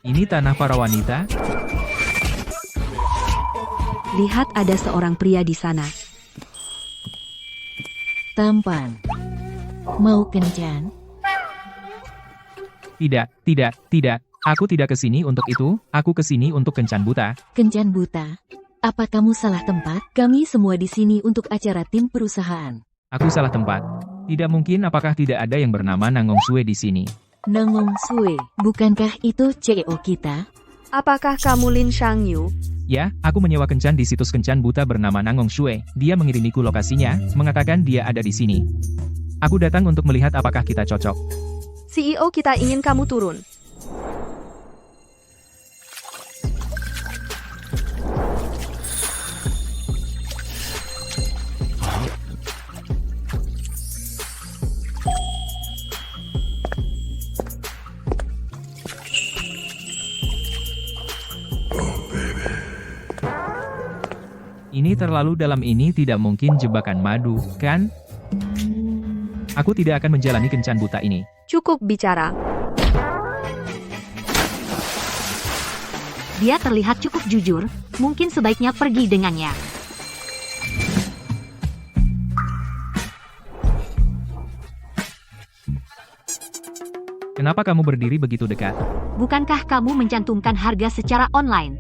Ini tanah para wanita? Lihat, ada seorang pria di sana. Tampan. Mau kencan? Tidak. Aku tidak ke sini untuk itu, aku ke sini untuk kencan buta. Kencan buta? Apa kamu salah tempat? Kami semua di sini untuk acara tim perusahaan. Aku salah tempat. Tidak mungkin, apakah tidak ada yang bernama Nangong Sue di sini? Nangong Sue, bukankah itu CEO kita? Apakah kamu Lin Shangyu? Ya, aku menyewa kencan di situs kencan buta bernama Nangong Sue. Dia mengirimiku lokasinya, mengatakan dia ada di sini. Aku datang untuk melihat apakah kita cocok. CEO kita ingin kamu turun. Ini terlalu dalam, ini tidak mungkin jebakan madu, kan? Aku tidak akan menjalani kencan buta ini. Cukup bicara. Dia terlihat cukup jujur, mungkin sebaiknya pergi dengannya. Kenapa kamu berdiri begitu dekat? Bukankah kamu mencantumkan harga secara online?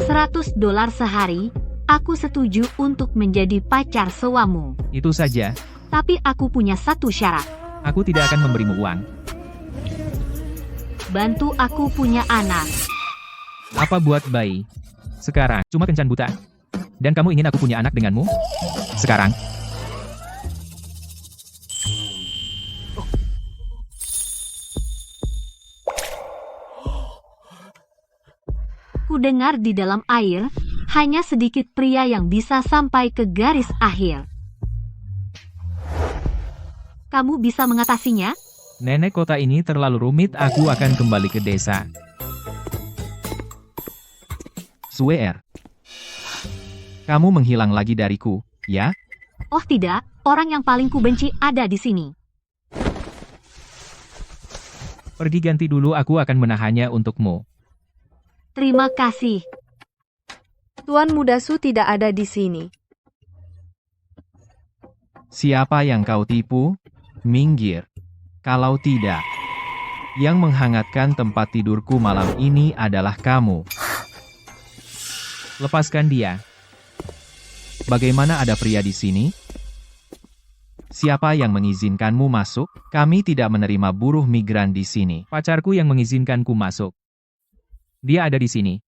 $100 sehari, aku setuju untuk menjadi pacar sewamu. Itu saja. Tapi aku punya satu syarat. Aku tidak akan memberimu uang. Bantu aku punya anak. Apa buat bayi? Sekarang, cuma kencan buta. Dan kamu ingin aku punya anak denganmu? Sekarang. Ku dengar di dalam air, hanya sedikit pria yang bisa sampai ke garis akhir. Kamu bisa mengatasinya? Nenek, kota ini terlalu rumit, aku akan kembali ke desa. Suer. Kamu menghilang lagi dariku, ya? Oh tidak, orang yang paling kubenci ada di sini. Pergi ganti dulu, aku akan menahannya untukmu. Terima kasih. Tuan Muda Su tidak ada di sini. Siapa yang kau tipu? Minggir. Kalau tidak, yang menghangatkan tempat tidurku malam ini adalah kamu. Lepaskan dia. Bagaimana ada pria di sini? Siapa yang mengizinkanmu masuk? Kami tidak menerima buruh migran di sini. Pacarku yang mengizinkanku masuk. Dia ada di sini.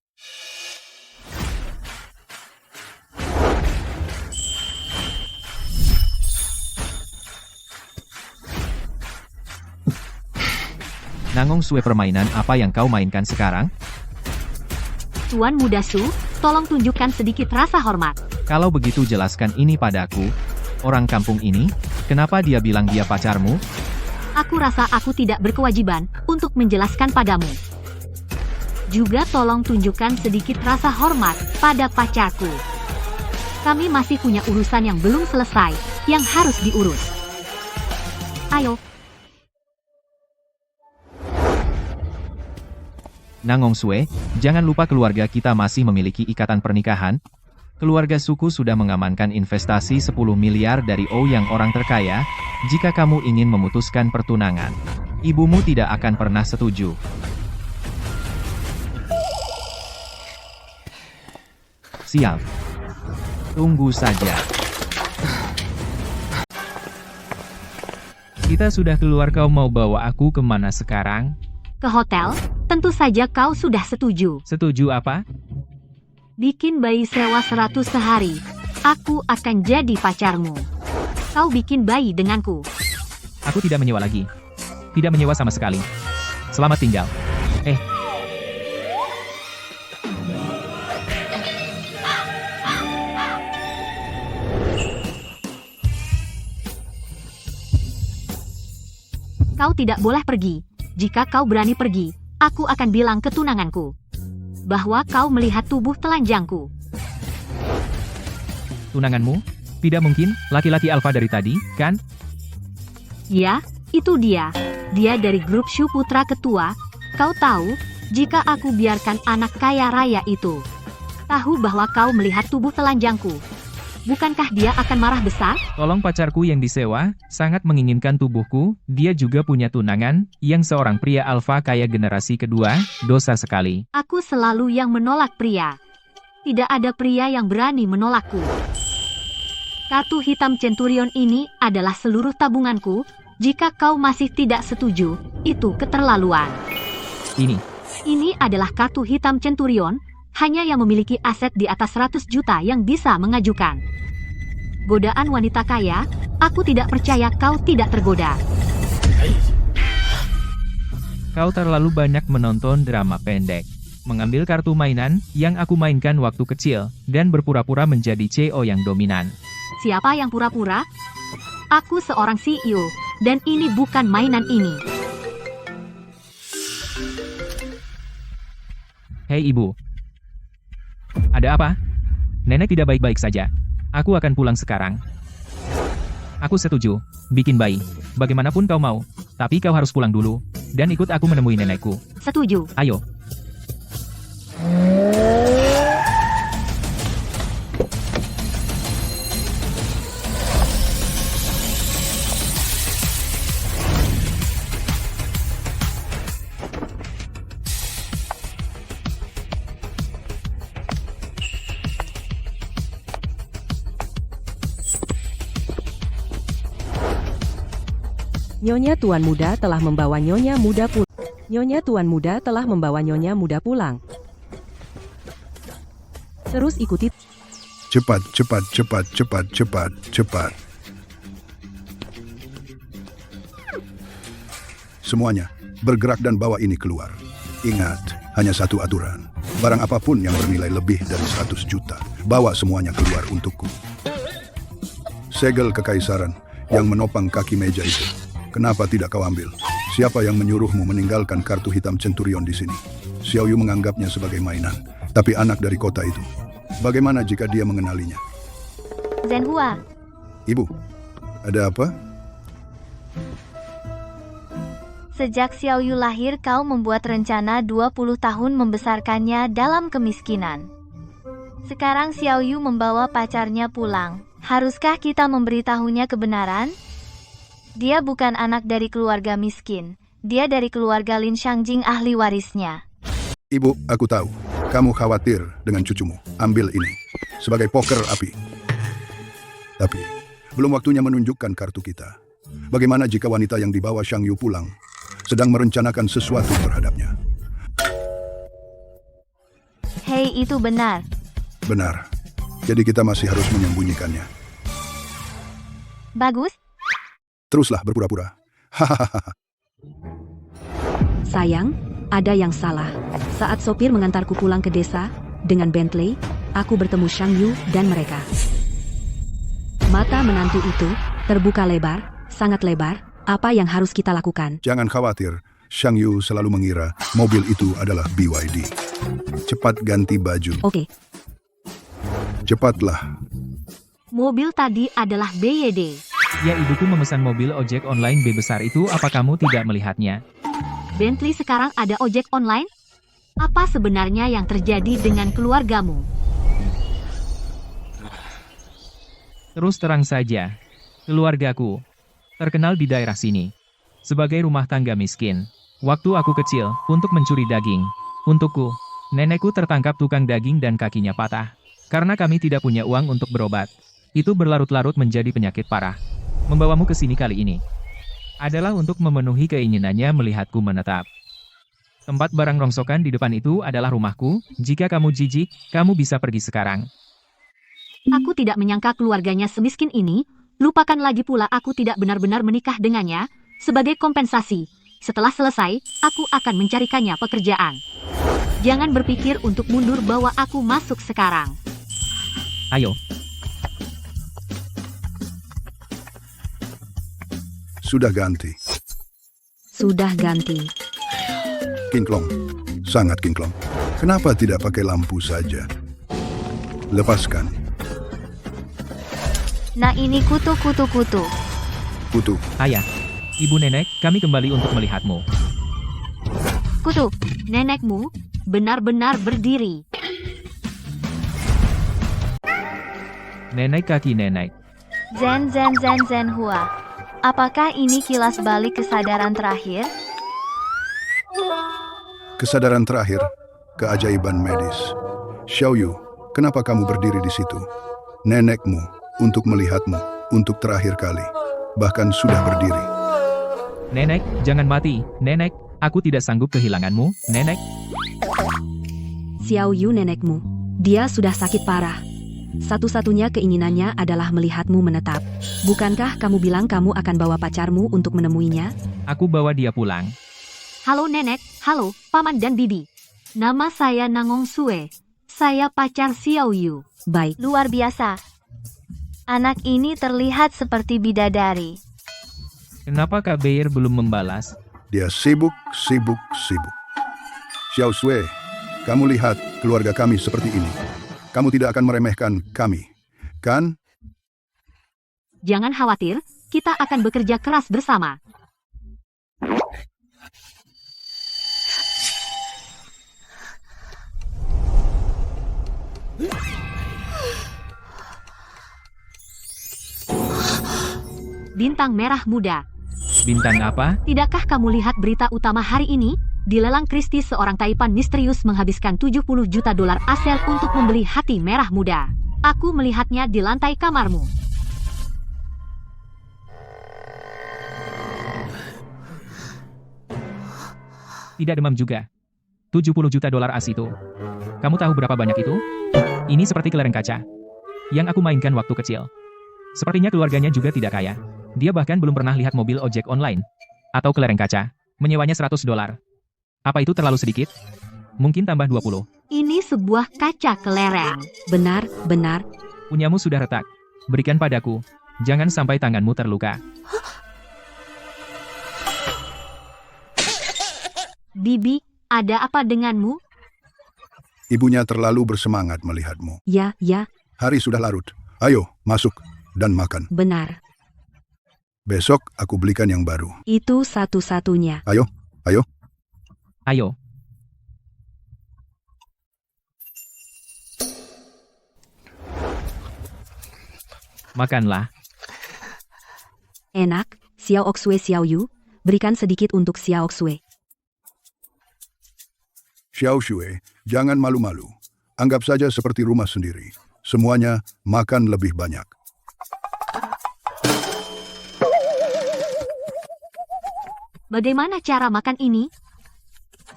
Nangong Sue, permainan apa yang kau mainkan sekarang? Tuan Muda Su, tolong tunjukkan sedikit rasa hormat. Kalau begitu jelaskan ini padaku. Orang kampung ini, kenapa dia bilang dia pacarmu? Aku rasa aku tidak berkewajiban untuk menjelaskan padamu. Juga tolong tunjukkan sedikit rasa hormat pada pacarku. Kami masih punya urusan yang belum selesai, yang harus diurus. Ayo. Nangong Sue, jangan lupa keluarga kita masih memiliki ikatan pernikahan. Keluarga suku sudah mengamankan investasi 10 miliar dari yang orang terkaya. Jika kamu ingin memutuskan pertunangan, ibumu tidak akan pernah setuju. Siap. Tunggu saja. Kita sudah keluar, kau mau bawa aku kemana sekarang? Ke hotel? Tentu saja kau sudah setuju. Setuju apa? Bikin bayi sewa 100 sehari. Aku akan jadi pacarmu. Kau bikin bayi denganku. Aku tidak menyewa lagi. Tidak menyewa sama sekali. Selamat tinggal. Kau tidak boleh pergi. Jika kau berani pergi, aku akan bilang ke tunanganku bahwa kau melihat tubuh telanjangku. Tunanganmu? Tidak mungkin, laki-laki alfa dari tadi, kan? Ya, itu dia. Dia dari grup Shu Putra Ketua. Kau tahu, jika aku biarkan anak kaya raya itu tahu bahwa kau melihat tubuh telanjangku? Bukankah dia akan marah besar? Tolong pacarku yang disewa, sangat menginginkan tubuhku, dia juga punya tunangan, yang seorang pria alfa kaya generasi kedua, dosa sekali. Aku selalu yang menolak pria. Tidak ada pria yang berani menolakku. Kartu hitam Centurion ini adalah seluruh tabunganku. Jika kau masih tidak setuju, itu keterlaluan. Ini adalah kartu hitam Centurion, hanya yang memiliki aset di atas 100 juta yang bisa mengajukan. Godaan wanita kaya, aku tidak percaya kau tidak tergoda. Kau terlalu banyak menonton drama pendek. Mengambil kartu mainan, yang aku mainkan waktu kecil, dan berpura-pura menjadi CEO yang dominan. Siapa yang pura-pura? Aku seorang CEO, dan ini bukan mainan ini. Hei ibu. Ada apa? Nenek tidak baik-baik saja. Aku akan pulang sekarang. Aku setuju. Bikin bayi. Bagaimanapun kau mau. Tapi kau harus pulang dulu. Dan ikut aku menemui nenekku. Setuju. Ayo. Nyonya Tuan Muda telah membawa Nyonya Muda pulang. Nyonya Tuan Muda telah membawa Nyonya Muda pulang. Terus ikuti. Cepat, cepat, cepat, cepat, cepat, cepat. Semuanya, bergerak dan bawa ini keluar. Ingat, hanya satu aturan. Barang apapun yang bernilai lebih dari 100 juta, bawa semuanya keluar untukku. Segel kekaisaran yang menopang kaki meja itu. Kenapa tidak kau ambil? Siapa yang menyuruhmu meninggalkan kartu hitam Centurion di sini? Xiao Yu menganggapnya sebagai mainan, tapi anak dari kota itu. Bagaimana jika dia mengenalinya? Zhenhua, Ibu, ada apa? sejak Xiao Yu lahir kau membuat rencana 20 tahun membesarkannya dalam kemiskinan. Sekarang Xiao Yu membawa pacarnya pulang. Haruskah kita memberitahunya kebenaran? Dia bukan anak dari keluarga miskin. Dia dari keluarga Lin Shangjing, ahli warisnya. Ibu, aku tahu. Kamu khawatir dengan cucumu. Ambil ini. Sebagai poker api. Tapi, belum waktunya menunjukkan kartu kita. Bagaimana jika wanita yang dibawa Shang Yu pulang sedang merencanakan sesuatu terhadapnya? Hei, itu benar. Benar. Jadi kita masih harus menyembunyikannya. Bagus. Teruslah berpura-pura. Hahaha. Sayang, ada yang salah. Saat sopir mengantarku pulang ke desa, dengan Bentley, aku bertemu Shang Yu dan mereka. Mata menantu itu terbuka lebar, sangat lebar. Apa yang harus kita lakukan? Jangan khawatir. Shang Yu selalu mengira mobil itu adalah BYD. Cepat ganti baju. Oke. Cepatlah. Mobil tadi adalah BYD. Ya, ibuku memesan mobil ojek online B besar itu, apa kamu tidak melihatnya? Bentley sekarang ada ojek online? Apa sebenarnya yang terjadi dengan keluargamu? Terus terang saja. Keluargaku terkenal di daerah sini sebagai rumah tangga miskin. Waktu aku kecil, untuk mencuri daging. Untukku, nenekku tertangkap tukang daging dan kakinya patah. Karena kami tidak punya uang untuk berobat. Itu berlarut-larut menjadi penyakit parah. Membawamu ke sini kali ini adalah untuk memenuhi keinginannya melihatku menetap. Tempat barang rongsokan di depan itu adalah rumahku. Jika kamu jijik, kamu bisa pergi sekarang. Aku tidak menyangka keluarganya semiskin ini. Lupakan lagi pula aku tidak benar-benar menikah dengannya. Sebagai kompensasi, setelah selesai, aku akan mencarikannya pekerjaan. Jangan berpikir untuk mundur bahwa aku masuk sekarang. Ayo. Sudah ganti. Sudah ganti. Kingklong. Sangat kingklong. Kenapa tidak pakai lampu saja? Lepaskan. Nah, ini kutu. Kutu. Ayah. Ibu nenek, kami kembali untuk melihatmu. Kutuk, nenekmu benar-benar berdiri. Nenek kaki nenek. Zen Zen Zen Zen Hua. Apakah ini kilas balik kesadaran terakhir? Kesadaran terakhir, keajaiban medis. Xiaoyu, kenapa kamu berdiri di situ? Nenekmu, untuk melihatmu, untuk terakhir kali. Bahkan sudah berdiri. Nenek, jangan mati. Nenek, aku tidak sanggup kehilanganmu. Nenek. Xiao Yu nenekmu. Dia sudah sakit parah. Satu-satunya keinginannya adalah melihatmu menetap. Bukankah kamu bilang kamu akan bawa pacarmu untuk menemuinya? Aku bawa dia pulang. Halo nenek, halo, paman dan bibi. Nama saya Nangong Sue. Saya pacar Xiao Yu. Baik, Luar biasa. Anak ini terlihat seperti bidadari. Kenapa Kak Beir belum membalas? Dia sibuk. Xiao Sui, kamu lihat keluarga kami seperti ini. Kamu tidak akan meremehkan kami, kan? Jangan khawatir, kita akan bekerja keras bersama. Bintang merah muda. Bintang apa? Tidakkah kamu lihat berita utama hari ini? Di lelang Christie, seorang Taipan misterius menghabiskan 70 juta dolar ASEAN untuk membeli hati merah muda. Aku melihatnya di lantai kamarmu. Tidak demam juga. 70 juta dolar AS itu. Kamu tahu berapa banyak itu? Ini seperti kelereng kaca yang aku mainkan waktu kecil. Sepertinya keluarganya juga tidak kaya. Dia bahkan belum pernah lihat mobil ojek online atau kelereng kaca. Menyewanya 100 dolar. Apa itu terlalu sedikit? Mungkin tambah 20. Ini sebuah kaca kelereng. benar. Punyamu sudah retak. Berikan padaku. Jangan sampai tanganmu terluka. Bibi, ada apa denganmu? Ibunya terlalu bersemangat melihatmu. Ya, Hari sudah larut. Ayo, masuk dan makan. benar. Besok aku belikan yang baru. Itu satu-satunya. Ayo. Ayo. Makanlah. Enak, Xiao Oksue Xiao Yu. Berikan sedikit untuk Xiao Oksue. Xiao Shui, jangan malu-malu. Anggap saja seperti rumah sendiri. Semuanya makan lebih banyak. Bagaimana cara makan ini?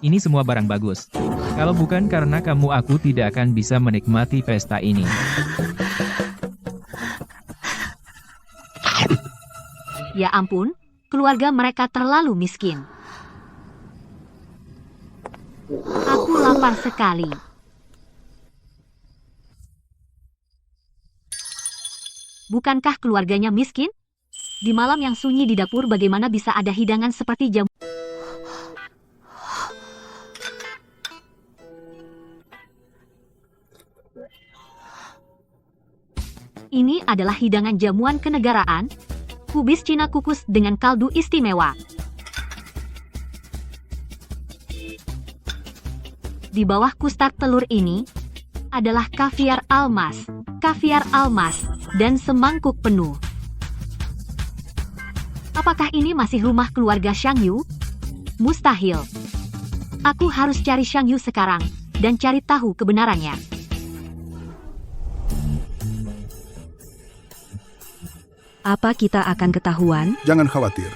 Ini semua barang bagus. Kalau bukan karena kamu, aku tidak akan bisa menikmati pesta ini. Ya ampun, keluarga mereka terlalu miskin. Aku lapar sekali. Bukankah keluarganya miskin? Di malam yang sunyi di dapur, bagaimana bisa ada hidangan seperti jamu? Ini adalah hidangan jamuan kenegaraan, kubis Cina kukus dengan kaldu istimewa. Di bawah kustar telur ini adalah kaviar almas, dan semangkuk penuh. Apakah ini masih rumah keluarga Shang Yu? Mustahil. Aku harus cari Shang Yu sekarang dan cari tahu kebenarannya. Apa kita akan ketahuan? Jangan khawatir.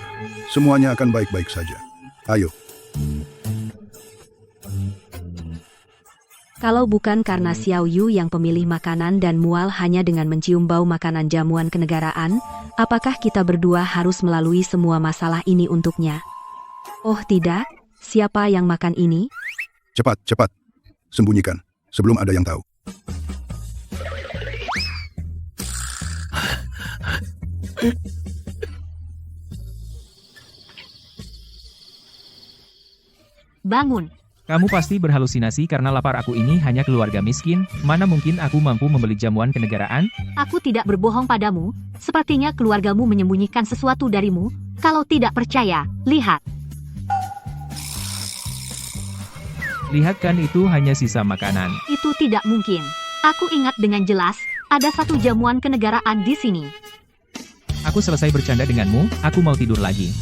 Semuanya akan baik-baik saja. Ayo. Kalau bukan karena Xiao Yu yang pemilih makanan dan mual hanya dengan mencium bau makanan jamuan kenegaraan, apakah kita berdua harus melalui semua masalah ini untuknya? Oh tidak, siapa yang makan ini? Cepat. Sembunyikan, sebelum ada yang tahu. Bangun. Kamu pasti berhalusinasi karena lapar. Aku ini hanya keluarga miskin. Mana mungkin aku mampu membeli jamuan kenegaraan? Aku tidak berbohong padamu. Sepertinya keluargamu menyembunyikan sesuatu darimu. Kalau tidak percaya, lihat. Lihat kan itu hanya sisa makanan. Itu tidak mungkin. Aku ingat dengan jelas, ada satu jamuan kenegaraan di sini. Aku selesai bercanda denganmu, aku mau tidur lagi.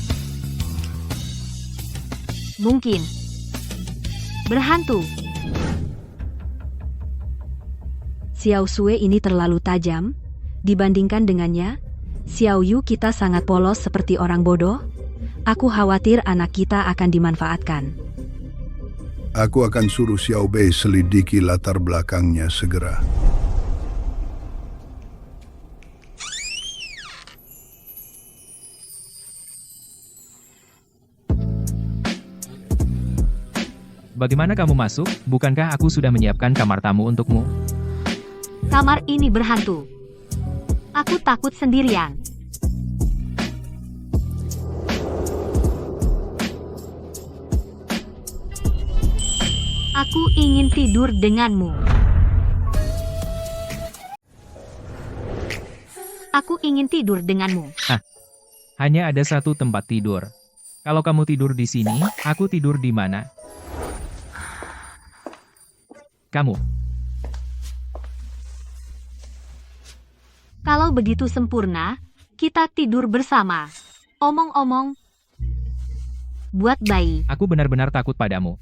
Mungkin. Berhantu. Xiao Sue ini terlalu tajam. Dibandingkan dengannya, Xiao Yu kita sangat polos seperti orang bodoh. Aku khawatir anak kita akan dimanfaatkan. Aku akan suruh Xiao Bei selidiki latar belakangnya segera. Bagaimana kamu masuk? Bukankah aku sudah menyiapkan kamar tamu untukmu? Kamar ini berhantu. Aku takut sendirian. Aku ingin tidur denganmu. Aku ingin tidur denganmu. Hanya ada satu tempat tidur. Kalau kamu tidur di sini, aku tidur di mana? Kamu. Kalau begitu sempurna, kita tidur bersama. Omong-omong, buat bayi. Aku benar-benar takut padamu.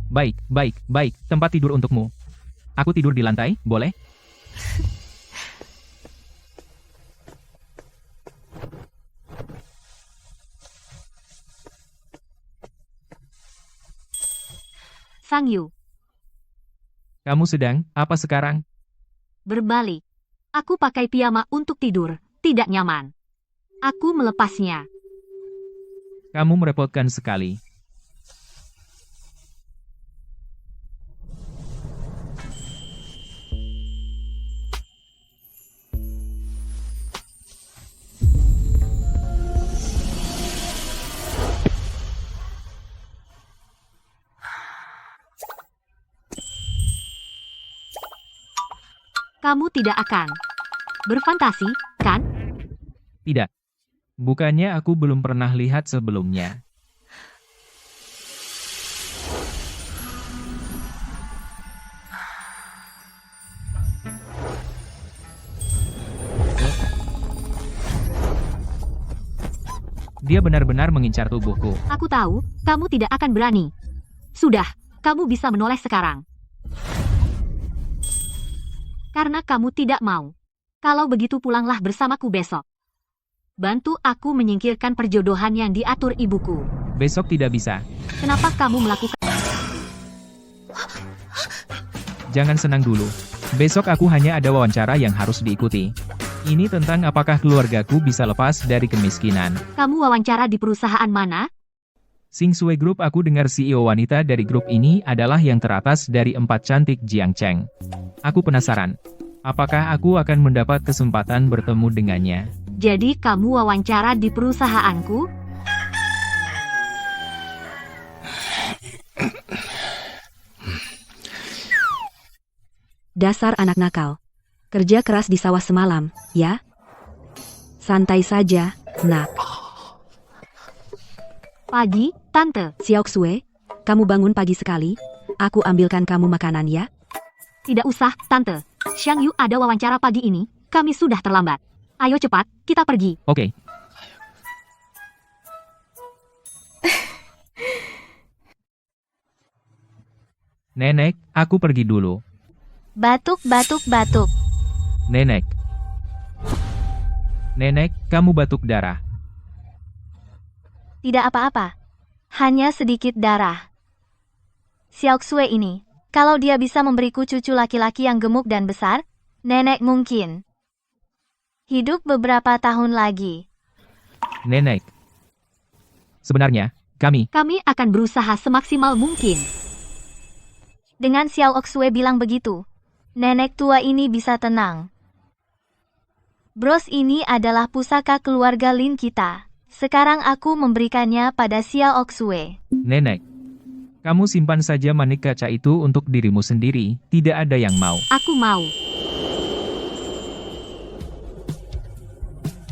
Baik, baik, baik. Tempat tidur untukmu. Aku tidur di lantai, boleh? Sang Yu, Kamu sedang apa sekarang? berbalik. Aku pakai piyama untuk tidur, tidak nyaman. Aku melepasnya. Kamu merepotkan sekali. Kamu tidak akan berfantasi, kan? Tidak. Bukannya aku belum pernah lihat sebelumnya. Dia benar-benar mengincar tubuhku. Aku tahu, kamu tidak akan berani. Sudah, kamu bisa menoleh sekarang. Karena kamu tidak mau. Kalau begitu pulanglah bersamaku besok. Bantu aku menyingkirkan perjodohan yang diatur ibuku. Besok tidak bisa. Kenapa kamu melakukan? Jangan senang dulu. Besok aku hanya ada wawancara yang harus diikuti. Ini tentang apakah keluargaku bisa lepas dari kemiskinan. Kamu wawancara di perusahaan mana? Sing Sue Group. Aku dengar CEO wanita dari grup ini adalah yang teratas dari 4 cantik Jiang Cheng. Aku penasaran. Apakah aku akan mendapat kesempatan bertemu dengannya? Jadi kamu wawancara di perusahaanku? Dasar anak nakal. Kerja keras di sawah semalam, ya? Santai saja, nak. Pagi, Tante. Xiao Sue, kamu bangun pagi sekali. Aku ambilkan kamu makanan ya. Tidak usah, Tante. Xiang Yu ada wawancara pagi ini, kami sudah terlambat. Ayo cepat, kita pergi. Oke. Nenek, aku pergi dulu. Batuk, batuk, batuk. Nenek. Nenek, kamu batuk darah. Tidak apa-apa. Hanya sedikit darah. Xiao Xue ini, kalau dia bisa memberiku cucu laki-laki yang gemuk dan besar, nenek mungkin hidup beberapa tahun lagi. Nenek. Sebenarnya, kami akan berusaha semaksimal mungkin. Dengan Xiao Xue bilang begitu, nenek tua ini bisa tenang. Bros ini adalah pusaka keluarga Lin kita. Sekarang aku memberikannya pada Xiao Xue. Nenek. Kamu simpan saja manik kaca itu untuk dirimu sendiri, tidak ada yang mau. Aku mau.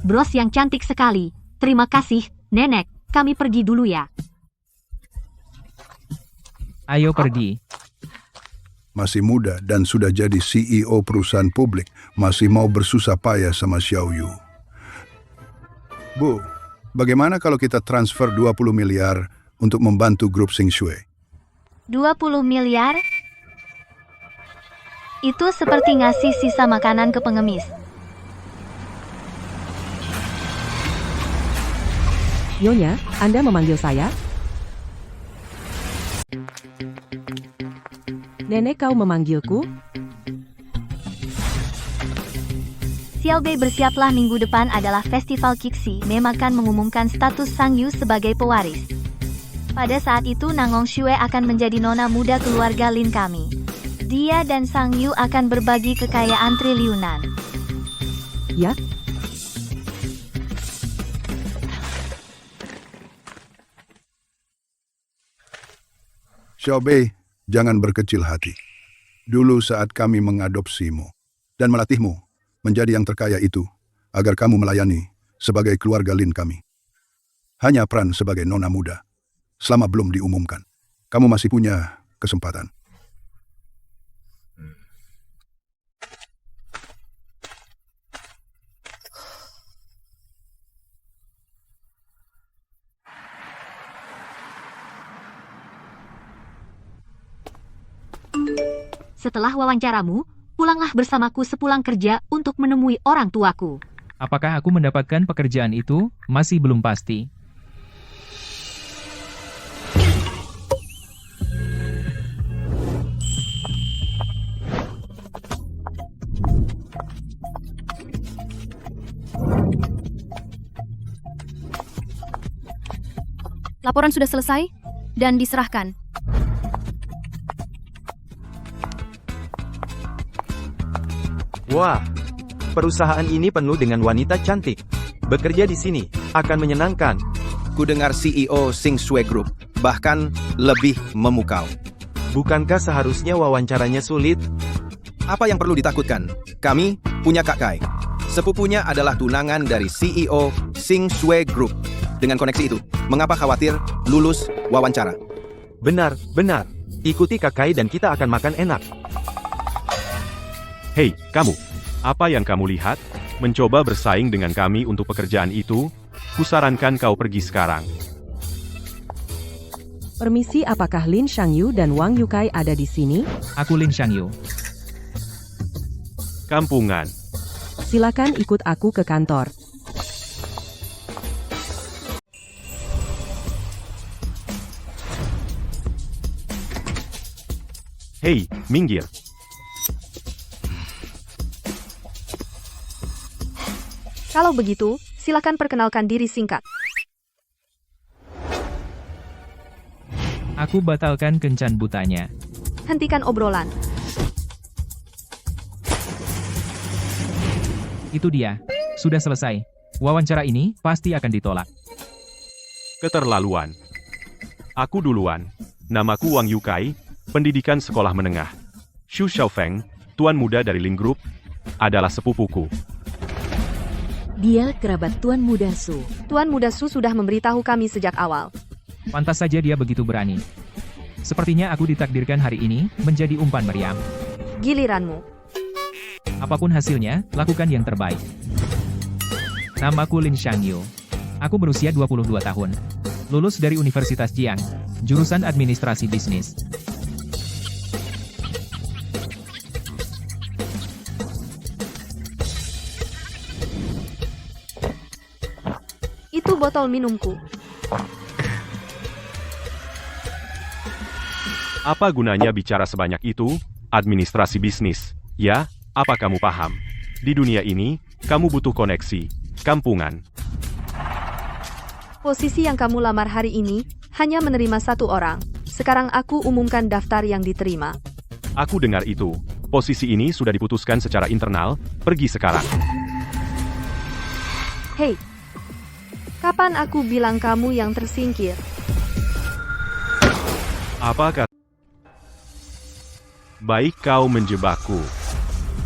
Bros yang cantik sekali. Terima kasih, Nenek. Kami pergi dulu ya. Ayo pergi. Masih muda dan sudah jadi CEO perusahaan publik, masih mau bersusah payah sama Xiao Yu. Bu, bagaimana kalau kita transfer 20 miliar untuk membantu grup Xing Shui? 20 miliar? Itu seperti ngasih sisa makanan ke pengemis. Nyonya, Anda memanggil saya? Nenek kau memanggilku? Xiao Bei, bersiaplah, minggu depan adalah festival Qixi. Mem akan mengumumkan status Sang Yu sebagai pewaris. Pada saat itu Nangong Shui akan menjadi nona muda keluarga Lin kami. Dia dan Sang Yu akan berbagi kekayaan triliunan. Ya? Xiao Bei, jangan berkecil hati. Dulu saat kami mengadopsimu dan melatihmu menjadi yang terkaya itu, agar kamu melayani sebagai keluarga Lin kami. Hanya peran sebagai nona muda. Selama belum diumumkan, kamu masih punya kesempatan. Setelah wawancaramu, pulanglah bersamaku sepulang kerja untuk menemui orang tuaku. Apakah aku mendapatkan pekerjaan itu? Masih belum pasti. Laporan sudah selesai dan diserahkan. Wah, perusahaan ini penuh dengan wanita cantik. Bekerja di sini akan menyenangkan. Kudengar CEO Xing Shui Group bahkan lebih memukau. Bukankah seharusnya wawancaranya sulit? Apa yang perlu ditakutkan? Kami punya Kak Kai. Sepupunya adalah tunangan dari CEO Xing Shui Group. Dengan koneksi itu, mengapa khawatir lulus wawancara? Benar, benar. Ikuti Kakai dan kita akan makan enak. Hei, kamu. Apa yang kamu lihat? Mencoba bersaing dengan kami untuk pekerjaan itu? Kusarankan kau pergi sekarang. Permisi, apakah Lin Shangyu dan Wang Yukai ada di sini? Aku Lin Shangyu. Kampungan. Silakan ikut aku ke kantor. Hei, minggir. Kalau begitu, silakan perkenalkan diri singkat. Aku batalkan kencan butanya. Hentikan obrolan. Itu dia. Sudah selesai. Wawancara ini pasti akan ditolak. Keterlaluan. Aku duluan. Namaku Wang Yukai, pendidikan sekolah menengah. Xu Xiaofeng, tuan muda dari Lin Group, adalah sepupuku. Dia kerabat Tuan Muda Su. Tuan Muda Su sudah memberitahu kami sejak awal. Pantas saja dia begitu berani. Sepertinya aku ditakdirkan hari ini menjadi umpan meriam. Giliranmu. Apapun hasilnya, lakukan yang terbaik. Namaku Lin Shangyu. Aku berusia 22 tahun. Lulus dari Universitas Jiang, jurusan administrasi bisnis. Itu botol minumku. Apa gunanya bicara sebanyak itu? Administrasi bisnis. Ya, apa kamu paham? Di dunia ini, kamu butuh koneksi. Kampungan. Posisi yang kamu lamar hari ini hanya menerima satu orang. Sekarang aku umumkan daftar yang diterima. Aku dengar itu. Posisi ini sudah diputuskan secara internal. Pergi sekarang. Hei, kapan aku bilang kamu yang tersingkir? Apakah baik kau menjebakku?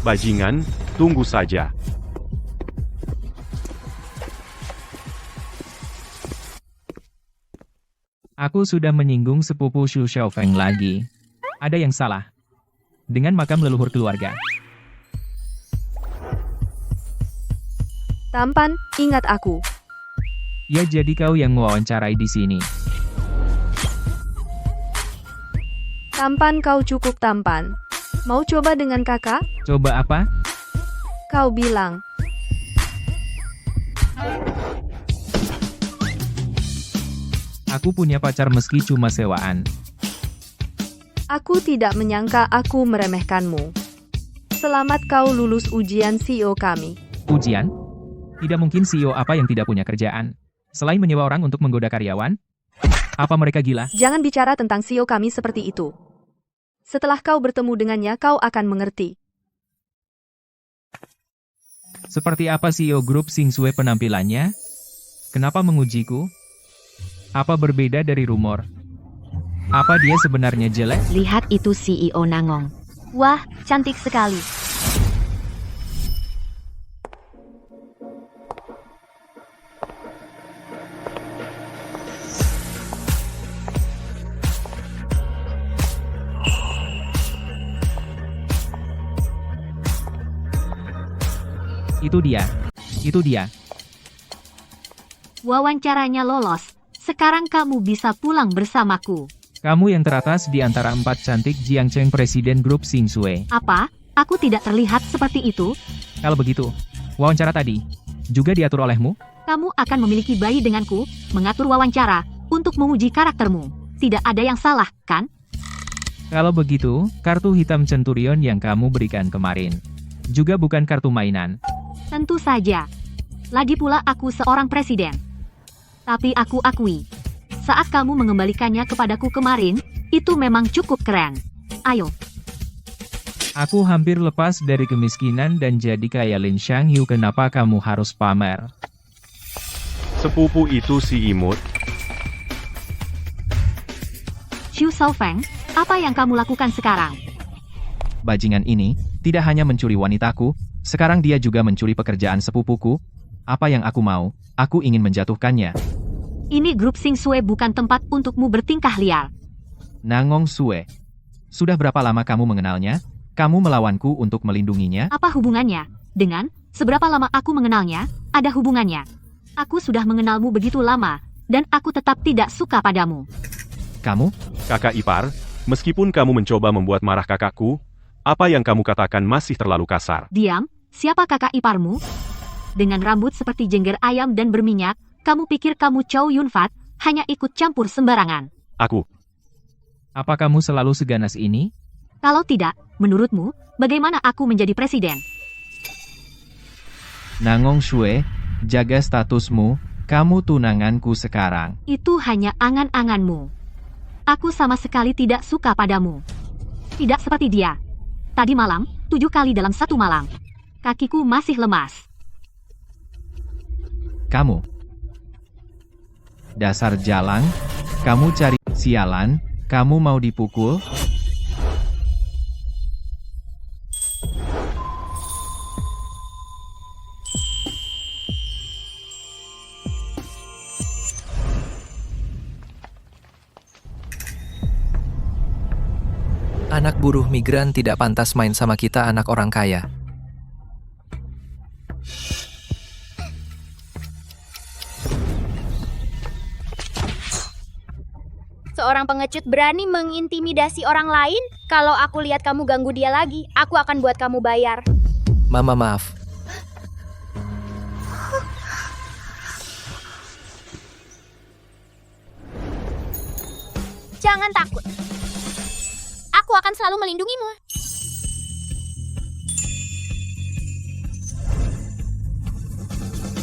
Bajingan, tunggu saja. Aku sudah menyinggung sepupu Xu Xiaofeng lagi. Ada yang salah dengan makam leluhur keluarga. Tampan, ingat aku. Ya jadi kau yang mewawancarai di sini. Tampan, kau cukup tampan. Mau coba dengan kakak? Coba apa? Kau bilang. Aku punya pacar meski cuma sewaan. Aku tidak menyangka aku meremehkanmu. Selamat kau lulus ujian CEO kami. Ujian? Tidak mungkin CEO apa yang tidak punya kerjaan. Selain menyewa orang untuk menggoda karyawan? Apa mereka gila? Jangan bicara tentang CEO kami seperti itu. Setelah kau bertemu dengannya, kau akan mengerti. Seperti apa CEO grup Singsue penampilannya? Kenapa mengujiku? Apa berbeda dari rumor? Apa dia sebenarnya jelek? Lihat itu CEO Nangong. Wah, cantik sekali. Itu dia. Itu dia. Wawancaranya lolos. Sekarang kamu bisa pulang bersamaku. Kamu yang teratas di antara 4 cantik Jiangcheng presiden grup Singsue. Apa? Aku tidak terlihat seperti itu? Kalau begitu, wawancara tadi juga diatur olehmu? Kamu akan memiliki bayi denganku, mengatur wawancara, untuk menguji karaktermu. Tidak ada yang salah, kan? Kalau begitu, kartu hitam Centurion yang kamu berikan kemarin juga bukan kartu mainan. Tentu saja. Lagi pula aku seorang presiden. Tapi aku akui, saat kamu mengembalikannya kepadaku kemarin, itu memang cukup keren. Ayo. Aku hampir lepas dari kemiskinan dan jadi kaya Lin Shangyu. Kenapa kamu harus pamer? Sepupu itu si imut. Xu Xiaofeng, apa yang kamu lakukan sekarang? Bajingan ini tidak hanya mencuri wanitaku, sekarang dia juga mencuri pekerjaan sepupuku. Apa yang aku mau? Aku ingin menjatuhkannya. Ini grup Singsue bukan tempat untukmu bertingkah liar. Nangong Sue. Sudah berapa lama kamu mengenalnya? Kamu melawanku untuk melindunginya? Apa hubungannya? Dengan, seberapa lama aku mengenalnya, ada hubungannya. Aku sudah mengenalmu begitu lama, dan aku tetap tidak suka padamu. Kamu? Kakak ipar, meskipun kamu mencoba membuat marah kakakku, apa yang kamu katakan masih terlalu kasar. Diam, siapa kakak iparmu? Dengan rambut seperti jengger ayam dan berminyak, kamu pikir kamu Chow Yun-fat, hanya ikut campur sembarangan. Aku. Apa kamu selalu seganas ini? Kalau tidak, menurutmu, bagaimana aku menjadi presiden? Nangong Sue, jaga statusmu, kamu tunanganku sekarang. Itu hanya angan-anganmu. Aku sama sekali tidak suka padamu. Tidak seperti dia. Tadi malam, 7 kali dalam 1 malam. Kakiku masih lemas. Kamu. Dasar jalang, kamu cari sialan, kamu mau dipukul? Anak buruh migran tidak pantas main sama kita anak orang kaya. Seorang pengecut berani mengintimidasi orang lain? Kalau aku lihat kamu ganggu dia lagi, aku akan buat kamu bayar. Mama maaf. Jangan takut. Aku akan selalu melindungimu.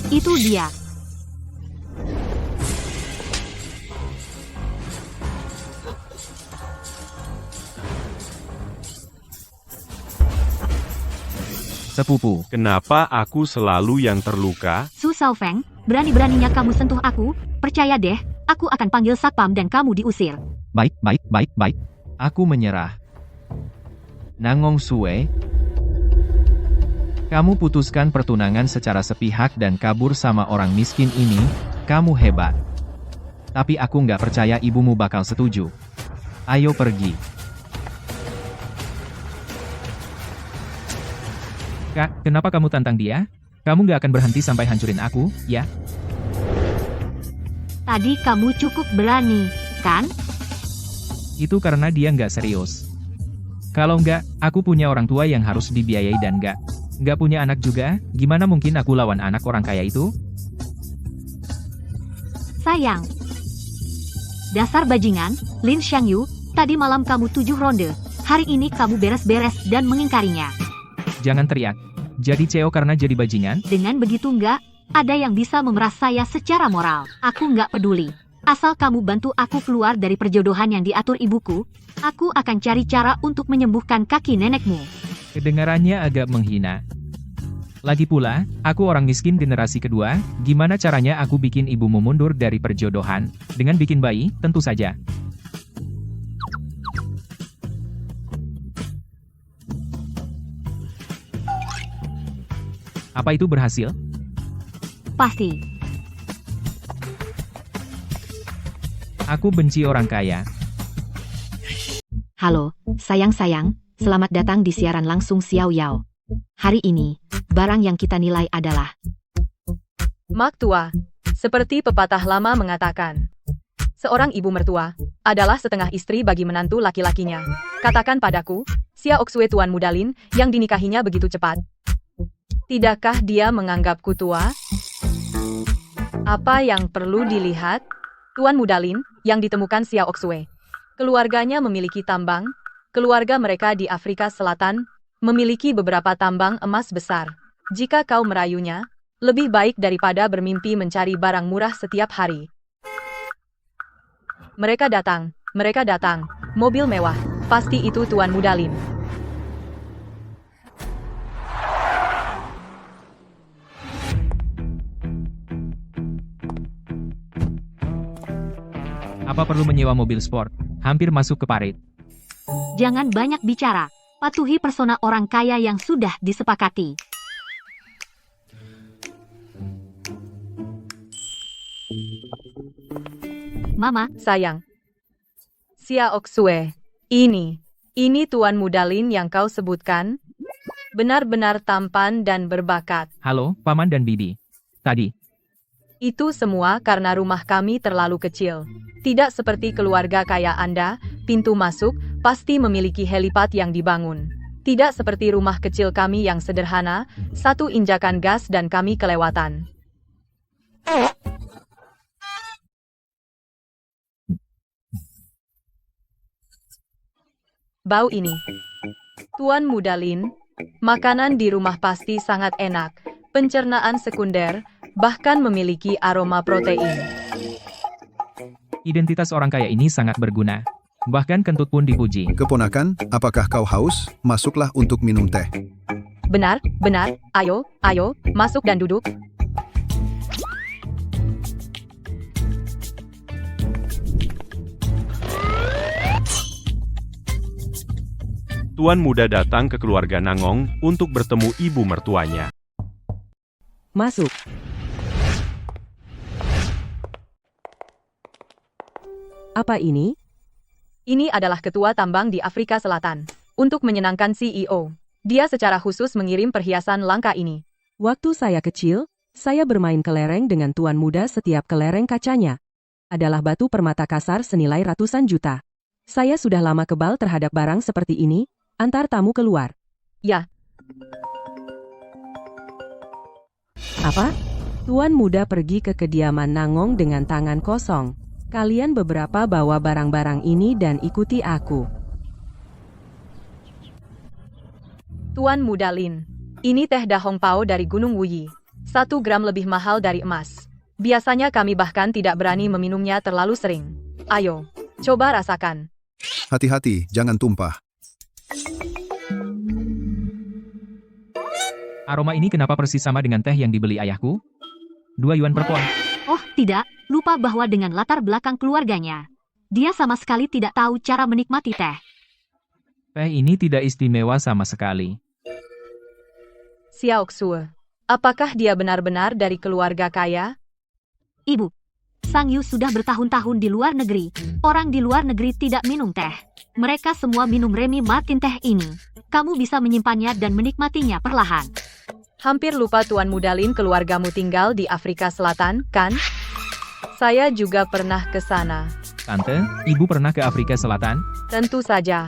Itu dia. Sepupu. Kenapa aku selalu yang terluka? Xu Xiaofeng, berani-beraninya kamu sentuh aku, percaya deh, aku akan panggil satpam dan kamu diusir. Baik. Aku menyerah. Nangong Sue, kamu putuskan pertunangan secara sepihak dan kabur sama orang miskin ini, kamu hebat. Tapi aku nggak percaya ibumu bakal setuju. Ayo pergi. Kak, kenapa kamu tantang dia? Kamu nggak akan berhenti sampai hancurin aku, ya? Tadi kamu cukup berani, kan? Itu karena dia nggak serius. Kalau nggak, aku punya orang tua yang harus dibiayai dan nggak punya anak juga, gimana mungkin aku lawan anak orang kaya itu? Sayang. Dasar bajingan, Lin Xiangyu, tadi malam kamu 7 ronde. Hari ini kamu beres-beres dan mengingkarinya. Jangan teriak. Jadi CEO karena jadi bajingan? Dengan begitu nggak, ada yang bisa memeras saya secara moral. Aku nggak peduli. Asal kamu bantu aku keluar dari perjodohan yang diatur ibuku, aku akan cari cara untuk menyembuhkan kaki nenekmu. Kedengarannya agak menghina. Lagi pula, aku orang miskin generasi kedua, gimana caranya aku bikin ibumu mundur dari perjodohan? Dengan bikin bayi, tentu saja. Apa itu berhasil? Pasti. Aku benci orang kaya. Halo, sayang-sayang, selamat datang di siaran langsung Xiao Yao. Hari ini, barang yang kita nilai adalah Mak tua, seperti pepatah lama mengatakan, seorang ibu mertua adalah setengah istri bagi menantu laki-lakinya. Katakan padaku, Xia Oxue Tuan Mudalin yang dinikahinya begitu cepat. Tidakkah dia menganggapku tua? Apa yang perlu dilihat? Tuan Mudalin, yang ditemukan Xia Oxue. Keluarganya memiliki tambang. Keluarga mereka di Afrika Selatan memiliki beberapa tambang emas besar. Jika kau merayunya, lebih baik daripada bermimpi mencari barang murah setiap hari. Mereka datang. Mobil mewah. Pasti itu Tuan Mudalin. Apa perlu menyewa mobil sport? Hampir masuk ke parit. Jangan banyak bicara. Patuhi persona orang kaya yang sudah disepakati. Mama, sayang. Xia Oxue, ini Tuan Mudalin yang kau sebutkan? Benar-benar tampan dan berbakat. Halo, Paman dan Bibi. Tadi. Itu semua karena rumah kami terlalu kecil. Tidak seperti keluarga kaya Anda, pintu masuk pasti memiliki helipad yang dibangun. Tidak seperti rumah kecil kami yang sederhana, satu injakan gas dan kami kelewatan. Bau ini. Tuan Mudalin, makanan di rumah pasti sangat enak. Pencernaan sekunder, bahkan memiliki aroma protein. Identitas orang kaya ini sangat berguna. Bahkan kentut pun dipuji. Keponakan, apakah kau haus? Masuklah untuk minum teh. Benar. Ayo, masuk dan duduk. Tuan muda datang ke keluarga Nangong untuk bertemu ibu mertuanya. Masuk. Apa ini? Ini adalah ketua tambang di Afrika Selatan. Untuk menyenangkan CEO, dia secara khusus mengirim perhiasan langka ini. Waktu saya kecil, saya bermain kelereng dengan tuan muda. Setiap kelereng kacanya adalah batu permata kasar senilai ratusan juta. Saya sudah lama kebal terhadap barang seperti ini. Antar tamu keluar. Ya. Apa? Tuan muda pergi ke kediaman Nangong dengan tangan kosong. Kalian beberapa bawa barang-barang ini dan ikuti aku. Tuan Mudalin, ini teh dahong pao dari Gunung Wuyi. 1 gram lebih mahal dari emas. Biasanya kami bahkan tidak berani meminumnya terlalu sering. Ayo, coba rasakan. Hati-hati, jangan tumpah. Aroma ini kenapa persis sama dengan teh yang dibeli ayahku? 2 yuan per pohon. Oh, tidak. Lupa bahwa dengan latar belakang keluarganya, dia sama sekali tidak tahu cara menikmati teh. Teh ini tidak istimewa sama sekali. Xia Oxue, apakah dia benar-benar dari keluarga kaya? Ibu, Sang Yu sudah bertahun-tahun di luar negeri. Orang di luar negeri tidak minum teh. Mereka semua minum Remy Martin teh ini. Kamu bisa menyimpannya dan menikmatinya perlahan. Hampir lupa Tuan Mudalin, keluargamu tinggal di Afrika Selatan, kan? Saya juga pernah ke sana. Tante, ibu pernah ke Afrika Selatan? Tentu saja.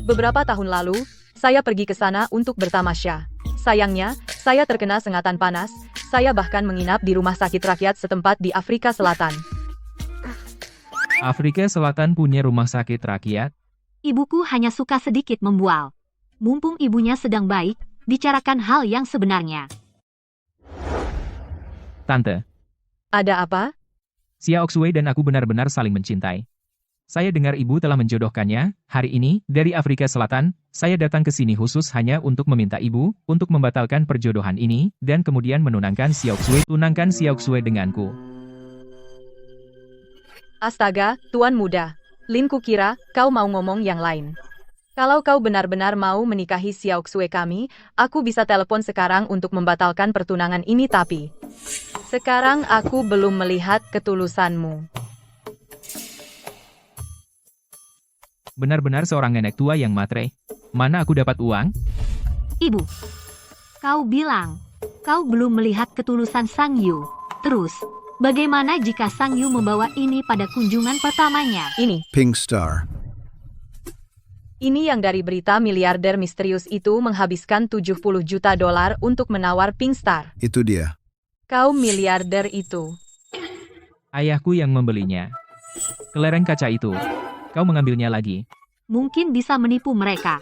Beberapa tahun lalu, saya pergi ke sana untuk bertamasya. Sayangnya, saya terkena sengatan panas. Saya bahkan menginap di rumah sakit rakyat setempat di Afrika Selatan. Afrika Selatan punya rumah sakit rakyat? Ibuku hanya suka sedikit membual. Mumpung ibunya sedang baik, bicarakan hal yang sebenarnya. Tante, Ada apa? Xiao Xue dan aku benar-benar saling mencintai. Saya dengar ibu telah menjodohkannya. Hari ini, dari Afrika Selatan, saya datang ke sini khusus hanya untuk meminta ibu untuk membatalkan perjodohan ini dan kemudian menunangkan Xiao Xue. Tunangkan Xiao Xue denganku. Astaga, Tuan Muda. Lin, kukira kau mau ngomong yang lain. Kalau kau benar-benar mau menikahi Xiao Xue kami, aku bisa telepon sekarang untuk membatalkan pertunangan ini, tapi sekarang aku belum melihat ketulusanmu. Benar-benar seorang nenek tua yang matre. Mana aku dapat uang? Ibu, kau bilang kau belum melihat ketulusan Sang Yu. Terus, bagaimana jika Sang Yu membawa ini pada kunjungan pertamanya? Pink Star. Ini yang dari berita miliarder misterius itu menghabiskan 70 juta dolar untuk menawar Pink Star. Itu dia. Kau miliarder itu. Ayahku yang membelinya. Kelereng kaca itu. Kau mengambilnya lagi. Mungkin bisa menipu mereka.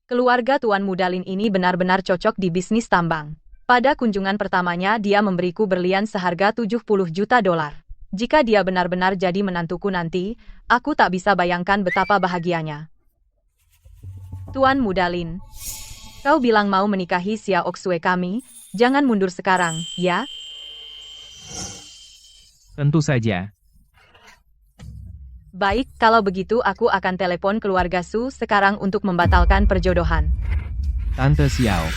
Keluarga Tuan Mudalin ini benar-benar cocok di bisnis tambang. Pada kunjungan pertamanya dia memberiku berlian seharga 70 juta dolar. Jika dia benar-benar jadi menantuku nanti, aku tak bisa bayangkan betapa bahagianya. Tuan Mudalin, kau bilang mau menikahi Xiao Xue kami, jangan mundur sekarang, ya? Tentu saja. Baik, kalau begitu aku akan telepon keluarga Su sekarang untuk membatalkan perjodohan. Tante Xiao,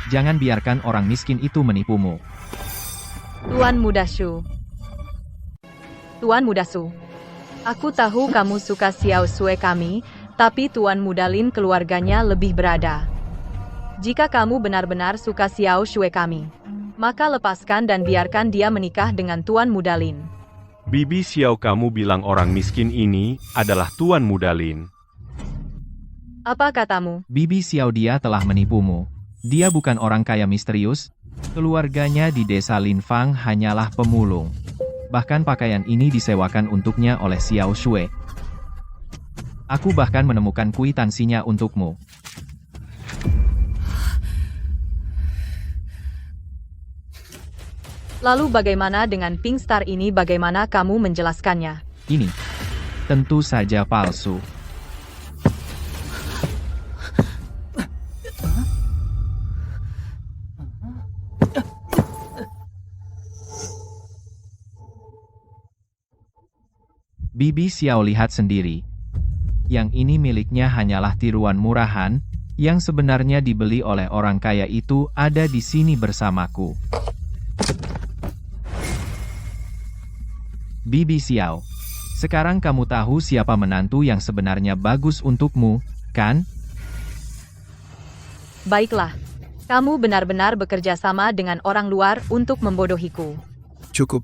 jangan biarkan orang miskin itu menipumu. Tuan Muda Su. Tuan Muda Su. Aku tahu kamu suka Xiao Xue kami, tapi Tuan Mudalin keluarganya lebih berada. Jika kamu benar-benar suka Xiao Xue kami, maka lepaskan dan biarkan dia menikah dengan Tuan Mudalin. Bibi Xiao, kamu bilang orang miskin ini adalah Tuan Mudalin. Apa katamu? Bibi Xiao, dia telah menipumu. Dia bukan orang kaya misterius. Keluarganya di desa Linfang hanyalah pemulung. Bahkan pakaian ini disewakan untuknya oleh Xiao Xue. Aku bahkan menemukan kwitansinya untukmu. Lalu bagaimana dengan Pink Star ini, bagaimana kamu menjelaskannya? Ini tentu saja palsu. Bibi Xiao, lihat sendiri. Yang ini miliknya hanyalah tiruan murahan, yang sebenarnya dibeli oleh orang kaya itu ada di sini bersamaku. Bibi Xiao, sekarang kamu tahu siapa menantu yang sebenarnya bagus untukmu, kan? Baiklah, kamu benar-benar bekerja sama dengan orang luar untuk membodohiku. Cukup.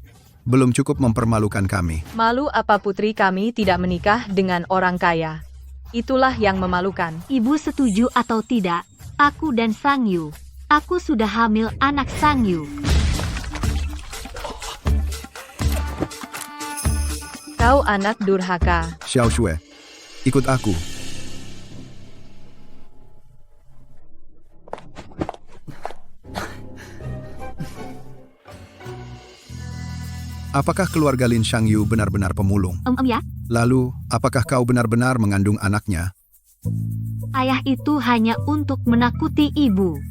Belum cukup mempermalukan kami. Malu apa putri kami tidak menikah dengan orang kaya? Itulah yang memalukan. Ibu setuju atau tidak, aku dan Sang Yu. Aku sudah hamil anak Sang Yu. Kau anak durhaka. Xiao Xue, ikut aku. Apakah keluarga Lin Shangyu benar-benar pemulung? Ya. Lalu, apakah kau benar-benar mengandung anaknya? Ayah itu hanya untuk menakuti ibu.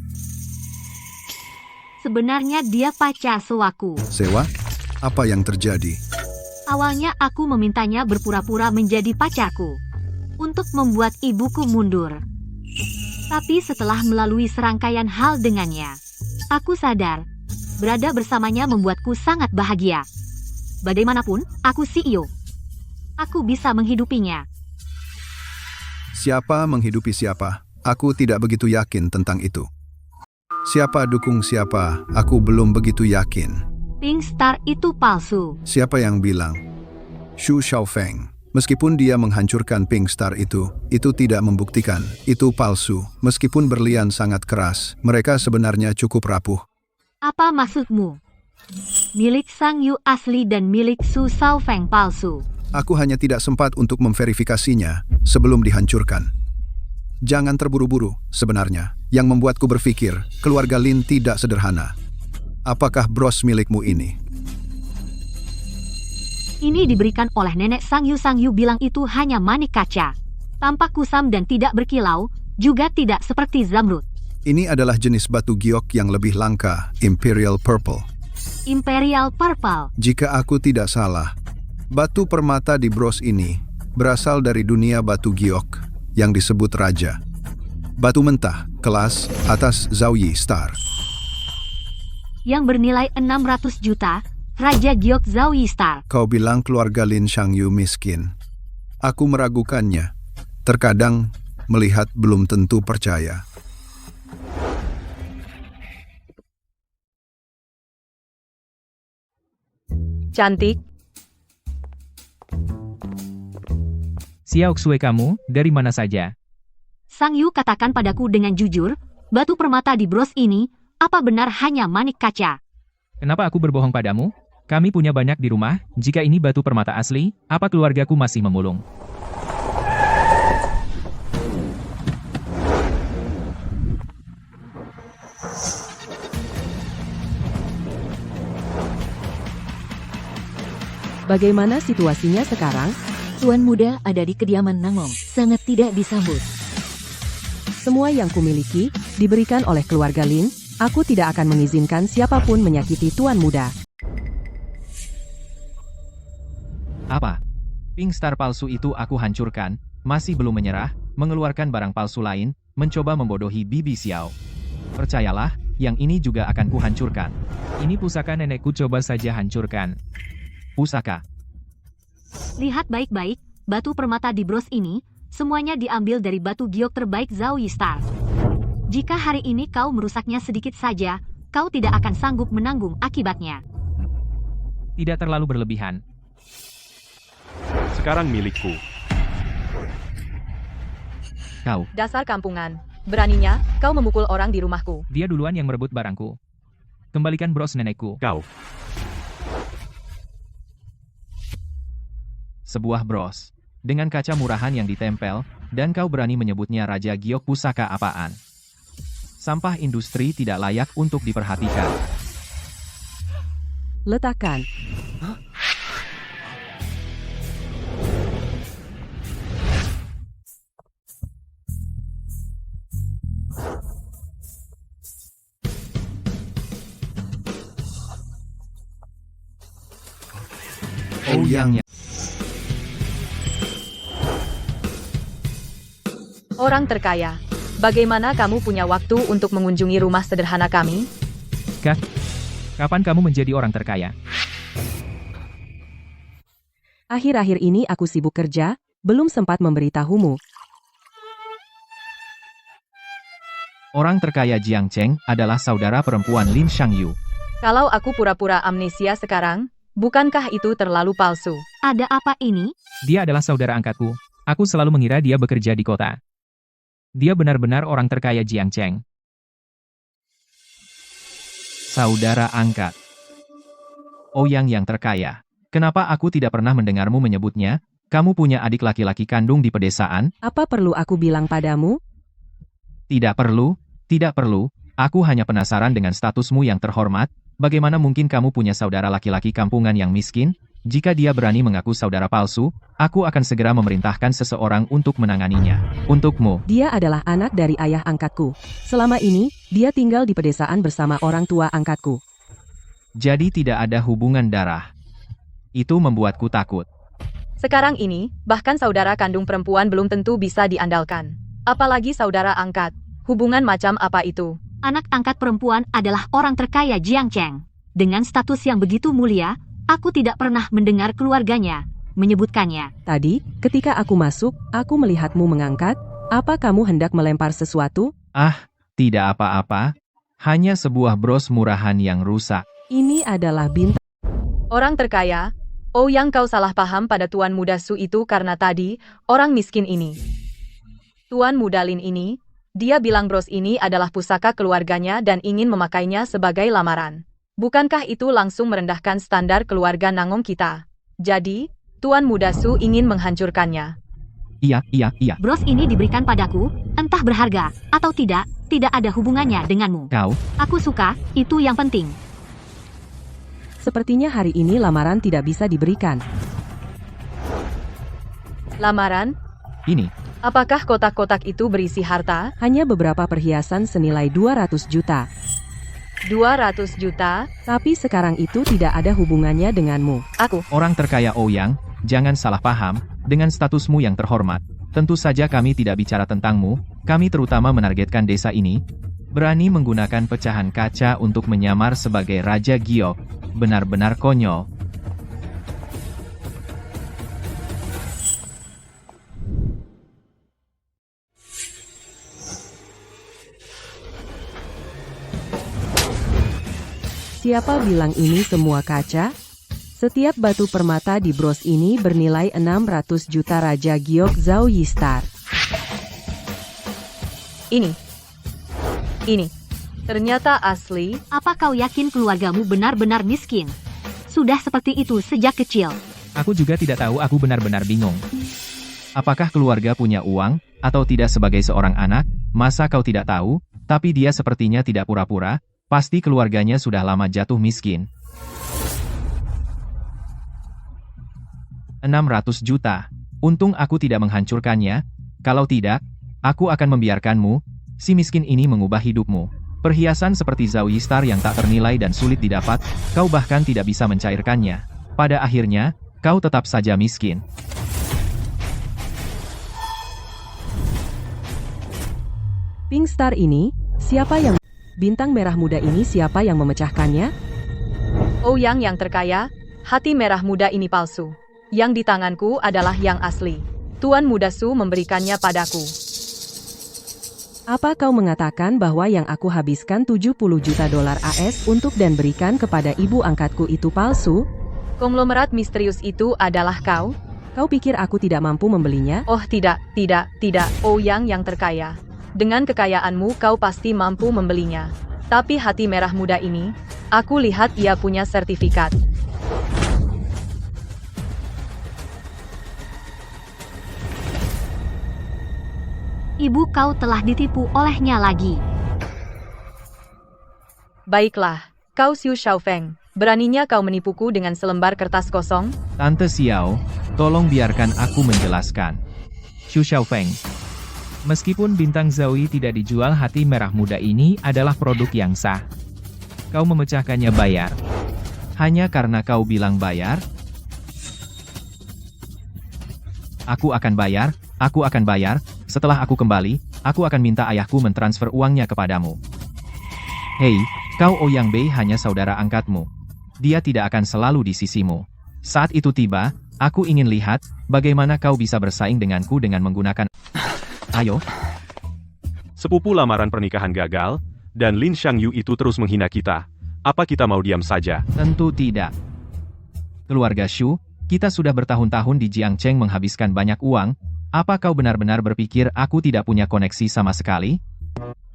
Sebenarnya dia pacar sewaku. Sewa? Apa yang terjadi? Awalnya aku memintanya berpura-pura menjadi pacarku. Untuk membuat ibuku mundur. Tapi setelah melalui serangkaian hal dengannya, aku sadar Berada bersamanya membuatku sangat bahagia. Bagaimanapun, aku CEO. Aku bisa menghidupinya. Siapa menghidupi siapa? Aku tidak begitu yakin tentang itu. Siapa dukung siapa? Aku belum begitu yakin. Pink Star itu palsu. Siapa yang bilang? Xu Xiaofeng. Meskipun dia menghancurkan Pink Star itu tidak membuktikan. Itu palsu. Meskipun berlian sangat keras, mereka sebenarnya cukup rapuh. Apa maksudmu? Milik Sang Yu asli dan milik Su Xiaofeng palsu. Aku hanya tidak sempat untuk memverifikasinya sebelum dihancurkan. Jangan terburu-buru, sebenarnya. Yang membuatku berpikir, keluarga Lin tidak sederhana. Apakah bros milikmu ini? Ini diberikan oleh nenek Sang Yu. Sang Yu bilang itu hanya manik kaca. Tampak kusam dan tidak berkilau, juga tidak seperti zamrud. Ini adalah jenis batu giok yang lebih langka, Imperial Purple. Imperial Purple. Jika aku tidak salah, batu permata di bros ini berasal dari dunia batu giok yang disebut raja. Batu mentah, kelas atas Zhaoyi Star. Yang bernilai 600 juta, Raja Giok Zhaoyi Star. Kau bilang keluarga Lin Shangyu miskin. Aku meragukannya. Terkadang, melihat belum tentu percaya. Cantik. Xiao Xue, kamu, dari mana saja? Sang Yu katakan padaku dengan jujur, batu permata di bros ini, apa benar hanya manik kaca? Kenapa aku berbohong padamu? Kami punya banyak di rumah. Jika ini batu permata asli, apa keluargaku masih memulung? Bagaimana situasinya sekarang? Tuan muda ada di kediaman Nangong, sangat tidak disambut. Semua yang kumiliki diberikan oleh keluarga Lin. Aku tidak akan mengizinkan siapapun menyakiti tuan muda. Apa? Pink Star palsu itu aku hancurkan, masih belum menyerah, mengeluarkan barang palsu lain, mencoba membodohi Bibi Xiao. Percayalah, yang ini juga akan kuhancurkan. Ini pusaka nenekku, coba saja hancurkan. Pusaka. Lihat baik-baik, batu permata di bros ini, semuanya diambil dari batu giok terbaik Zhaoyi Star. Jika hari ini kau merusaknya sedikit saja, kau tidak akan sanggup menanggung akibatnya. Tidak terlalu berlebihan. Sekarang milikku. Kau. Dasar kampungan. Beraninya, kau memukul orang di rumahku. Dia duluan yang merebut barangku. Kembalikan bros nenekku. Kau. Sebuah bros. Dengan kaca murahan yang ditempel, dan kau berani menyebutnya Raja Giok, pusaka apaan? Sampah industri tidak layak untuk diperhatikan. Letakkan. Ouyangnya. Orang terkaya. Bagaimana kamu punya waktu untuk mengunjungi rumah sederhana kami? Kak, kapan kamu menjadi orang terkaya? Akhir-akhir ini aku sibuk kerja, belum sempat memberitahumu. Orang terkaya Jiang Cheng adalah saudara perempuan Lin Shangyu. Kalau aku pura-pura amnesia sekarang, bukankah itu terlalu palsu? Ada apa ini? Dia adalah saudara angkatku. Aku selalu mengira dia bekerja di kota. Dia benar-benar orang terkaya Jiang Cheng. Saudara angkat. Ouyang yang terkaya. Kenapa aku tidak pernah mendengarmu menyebutnya? Kamu punya adik laki-laki kandung di pedesaan? Apa perlu aku bilang padamu? Tidak perlu, tidak perlu. Aku hanya penasaran dengan statusmu yang terhormat. Bagaimana mungkin kamu punya saudara laki-laki kampungan yang miskin? Jika dia berani mengaku saudara palsu, aku akan segera memerintahkan seseorang untuk menanganinya. Untukmu. Dia adalah anak dari ayah angkatku. Selama ini, dia tinggal di pedesaan bersama orang tua angkatku. Jadi tidak ada hubungan darah. Itu membuatku takut. Sekarang ini, bahkan saudara kandung perempuan belum tentu bisa diandalkan. Apalagi saudara angkat. Hubungan macam apa itu? Anak angkat perempuan adalah orang terkaya Jiang Cheng. Dengan status yang begitu mulia, aku tidak pernah mendengar keluarganya menyebutkannya. Tadi, ketika aku masuk, aku melihatmu mengangkat. Apa kamu hendak melempar sesuatu? Ah, tidak apa-apa. Hanya sebuah bros murahan yang rusak. Ini adalah bintang. Orang terkaya, oh yang kau salah paham pada Tuan Muda Su itu karena tadi, orang miskin ini. Tuan Muda Lin ini, dia bilang bros ini adalah pusaka keluarganya dan ingin memakainya sebagai lamaran. Bukankah itu langsung merendahkan standar keluarga Nangong kita? Jadi, Tuan Muda Su ingin menghancurkannya. Iya. Bros ini diberikan padaku, entah berharga atau tidak ada hubungannya denganmu. Kau? Aku suka, itu yang penting. Sepertinya hari ini lamaran tidak bisa diberikan. Lamaran? Ini. Apakah kotak-kotak itu berisi harta? Hanya beberapa perhiasan senilai 200 juta. 200 juta? Tapi sekarang itu tidak ada hubungannya denganmu. Aku. Orang terkaya Ouyang, jangan salah paham, dengan statusmu yang terhormat. Tentu saja kami tidak bicara tentangmu, kami terutama menargetkan desa ini. Berani menggunakan pecahan kaca untuk menyamar sebagai Raja Giok. Benar-benar konyol. Siapa bilang ini semua kaca? Setiap batu permata di bros ini bernilai 600 juta Raja Giok Zhao Yistar. Ini. Ternyata asli. Apa kau yakin keluargamu benar-benar miskin? Sudah seperti itu sejak kecil. Aku juga tidak tahu, aku benar-benar bingung. Apakah keluarga punya uang, atau tidak sebagai seorang anak? Masa kau tidak tahu? Tapi dia sepertinya tidak pura-pura. Pasti keluarganya sudah lama jatuh miskin. 600 juta. Untung aku tidak menghancurkannya. Kalau tidak, aku akan membiarkanmu, si miskin ini mengubah hidupmu. Perhiasan seperti Zhao Yistar yang tak ternilai dan sulit didapat, kau bahkan tidak bisa mencairkannya. Pada akhirnya, kau tetap saja miskin. Pink Star ini, siapa yang... Bintang merah muda ini siapa yang memecahkannya? Ouyang yang terkaya, hati merah muda ini palsu. Yang di tanganku adalah yang asli. Tuan Muda Su memberikannya padaku. Apa kau mengatakan bahwa yang aku habiskan 70 juta dolar AS untuk dan berikan kepada ibu angkatku itu palsu? Konglomerat misterius itu adalah kau? Kau pikir aku tidak mampu membelinya? Oh tidak, Ouyang yang terkaya. Dengan kekayaanmu kau pasti mampu membelinya. Tapi hati merah muda ini, aku lihat ia punya sertifikat. Ibu kau telah ditipu olehnya lagi. Baiklah, kau Xu Shaofeng. Beraninya kau menipuku dengan selembar kertas kosong? Tante Xiao, tolong biarkan aku menjelaskan. Xu Shaofeng. Meskipun bintang Zawi tidak dijual, hati merah muda ini adalah produk yang sah. Kau memecahkannya bayar. Hanya karena kau bilang bayar? Aku akan bayar, setelah aku kembali, aku akan minta ayahku mentransfer uangnya kepadamu. Hei, kau Ouyang Bei hanya saudara angkatmu. Dia tidak akan selalu di sisimu. Saat itu tiba, aku ingin lihat, bagaimana kau bisa bersaing denganku dengan menggunakan... Ayo. Sepupu lamaran pernikahan gagal, dan Lin Xiangyu itu terus menghina kita. Apa kita mau diam saja? Tentu tidak. Keluarga Shu, kita sudah bertahun-tahun di Jiangcheng menghabiskan banyak uang. Apa kau benar-benar berpikir aku tidak punya koneksi sama sekali?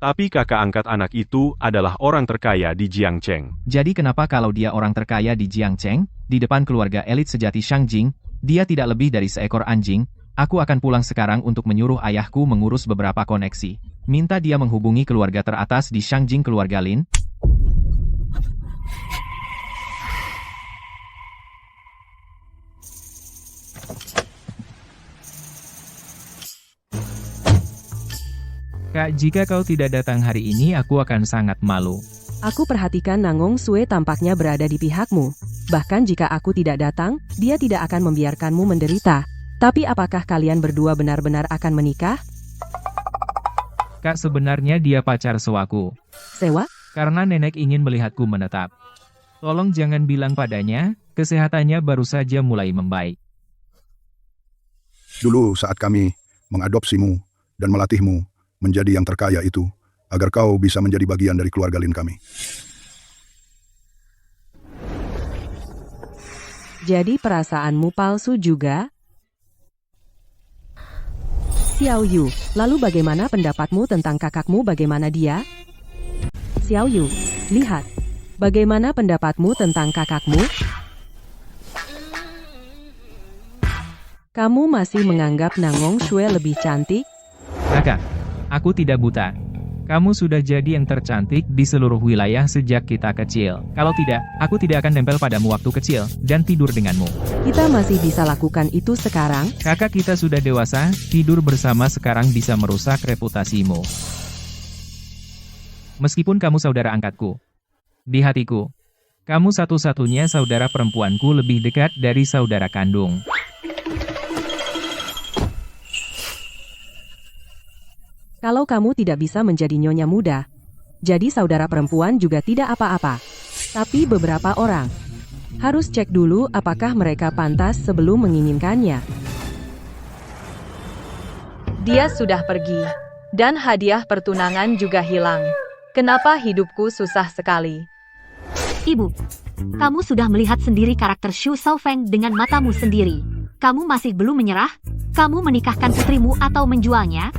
Tapi kakak angkat anak itu adalah orang terkaya di Jiangcheng. Jadi kenapa kalau dia orang terkaya di Jiangcheng, di depan keluarga elit sejati Shangjing, dia tidak lebih dari seekor anjing? Aku akan pulang sekarang untuk menyuruh ayahku mengurus beberapa koneksi. Minta dia menghubungi keluarga teratas di Shangjing, keluarga Lin. Kak, jika kau tidak datang hari ini, aku akan sangat malu. Aku perhatikan Nangong Sue tampaknya berada di pihakmu. Bahkan jika aku tidak datang, dia tidak akan membiarkanmu menderita. Tapi apakah kalian berdua benar-benar akan menikah? Kak, sebenarnya dia pacar sewaku. Sewa? Karena nenek ingin melihatku menetap. Tolong jangan bilang padanya, kesehatannya baru saja mulai membaik. Dulu saat kami mengadopsimu dan melatihmu menjadi yang terkaya itu, agar kau bisa menjadi bagian dari keluarga Lin kami. Jadi perasaanmu palsu juga? Xiao Yu, lalu bagaimana pendapatmu tentang kakakmu, bagaimana dia? Xiao Yu, lihat. Bagaimana pendapatmu tentang kakakmu? Kamu masih menganggap Nangong Shue lebih cantik? Kakak, aku tidak buta. Kamu sudah jadi yang tercantik di seluruh wilayah sejak kita kecil. Kalau tidak, aku tidak akan nempel padamu waktu kecil, dan tidur denganmu. Kita masih bisa lakukan itu sekarang? Kakak kita sudah dewasa, tidur bersama sekarang bisa merusak reputasimu. Meskipun kamu saudara angkatku. Di hatiku, kamu satu-satunya saudara perempuanku lebih dekat dari saudara kandung. Kalau kamu tidak bisa menjadi nyonya muda, jadi saudara perempuan juga tidak apa-apa. Tapi beberapa orang harus cek dulu apakah mereka pantas sebelum menginginkannya. Dia sudah pergi, dan hadiah pertunangan juga hilang. Kenapa hidupku susah sekali? Ibu, kamu sudah melihat sendiri karakter Xu Shaofeng dengan matamu sendiri. Kamu masih belum menyerah? Kamu menikahkan putrimu atau menjualnya?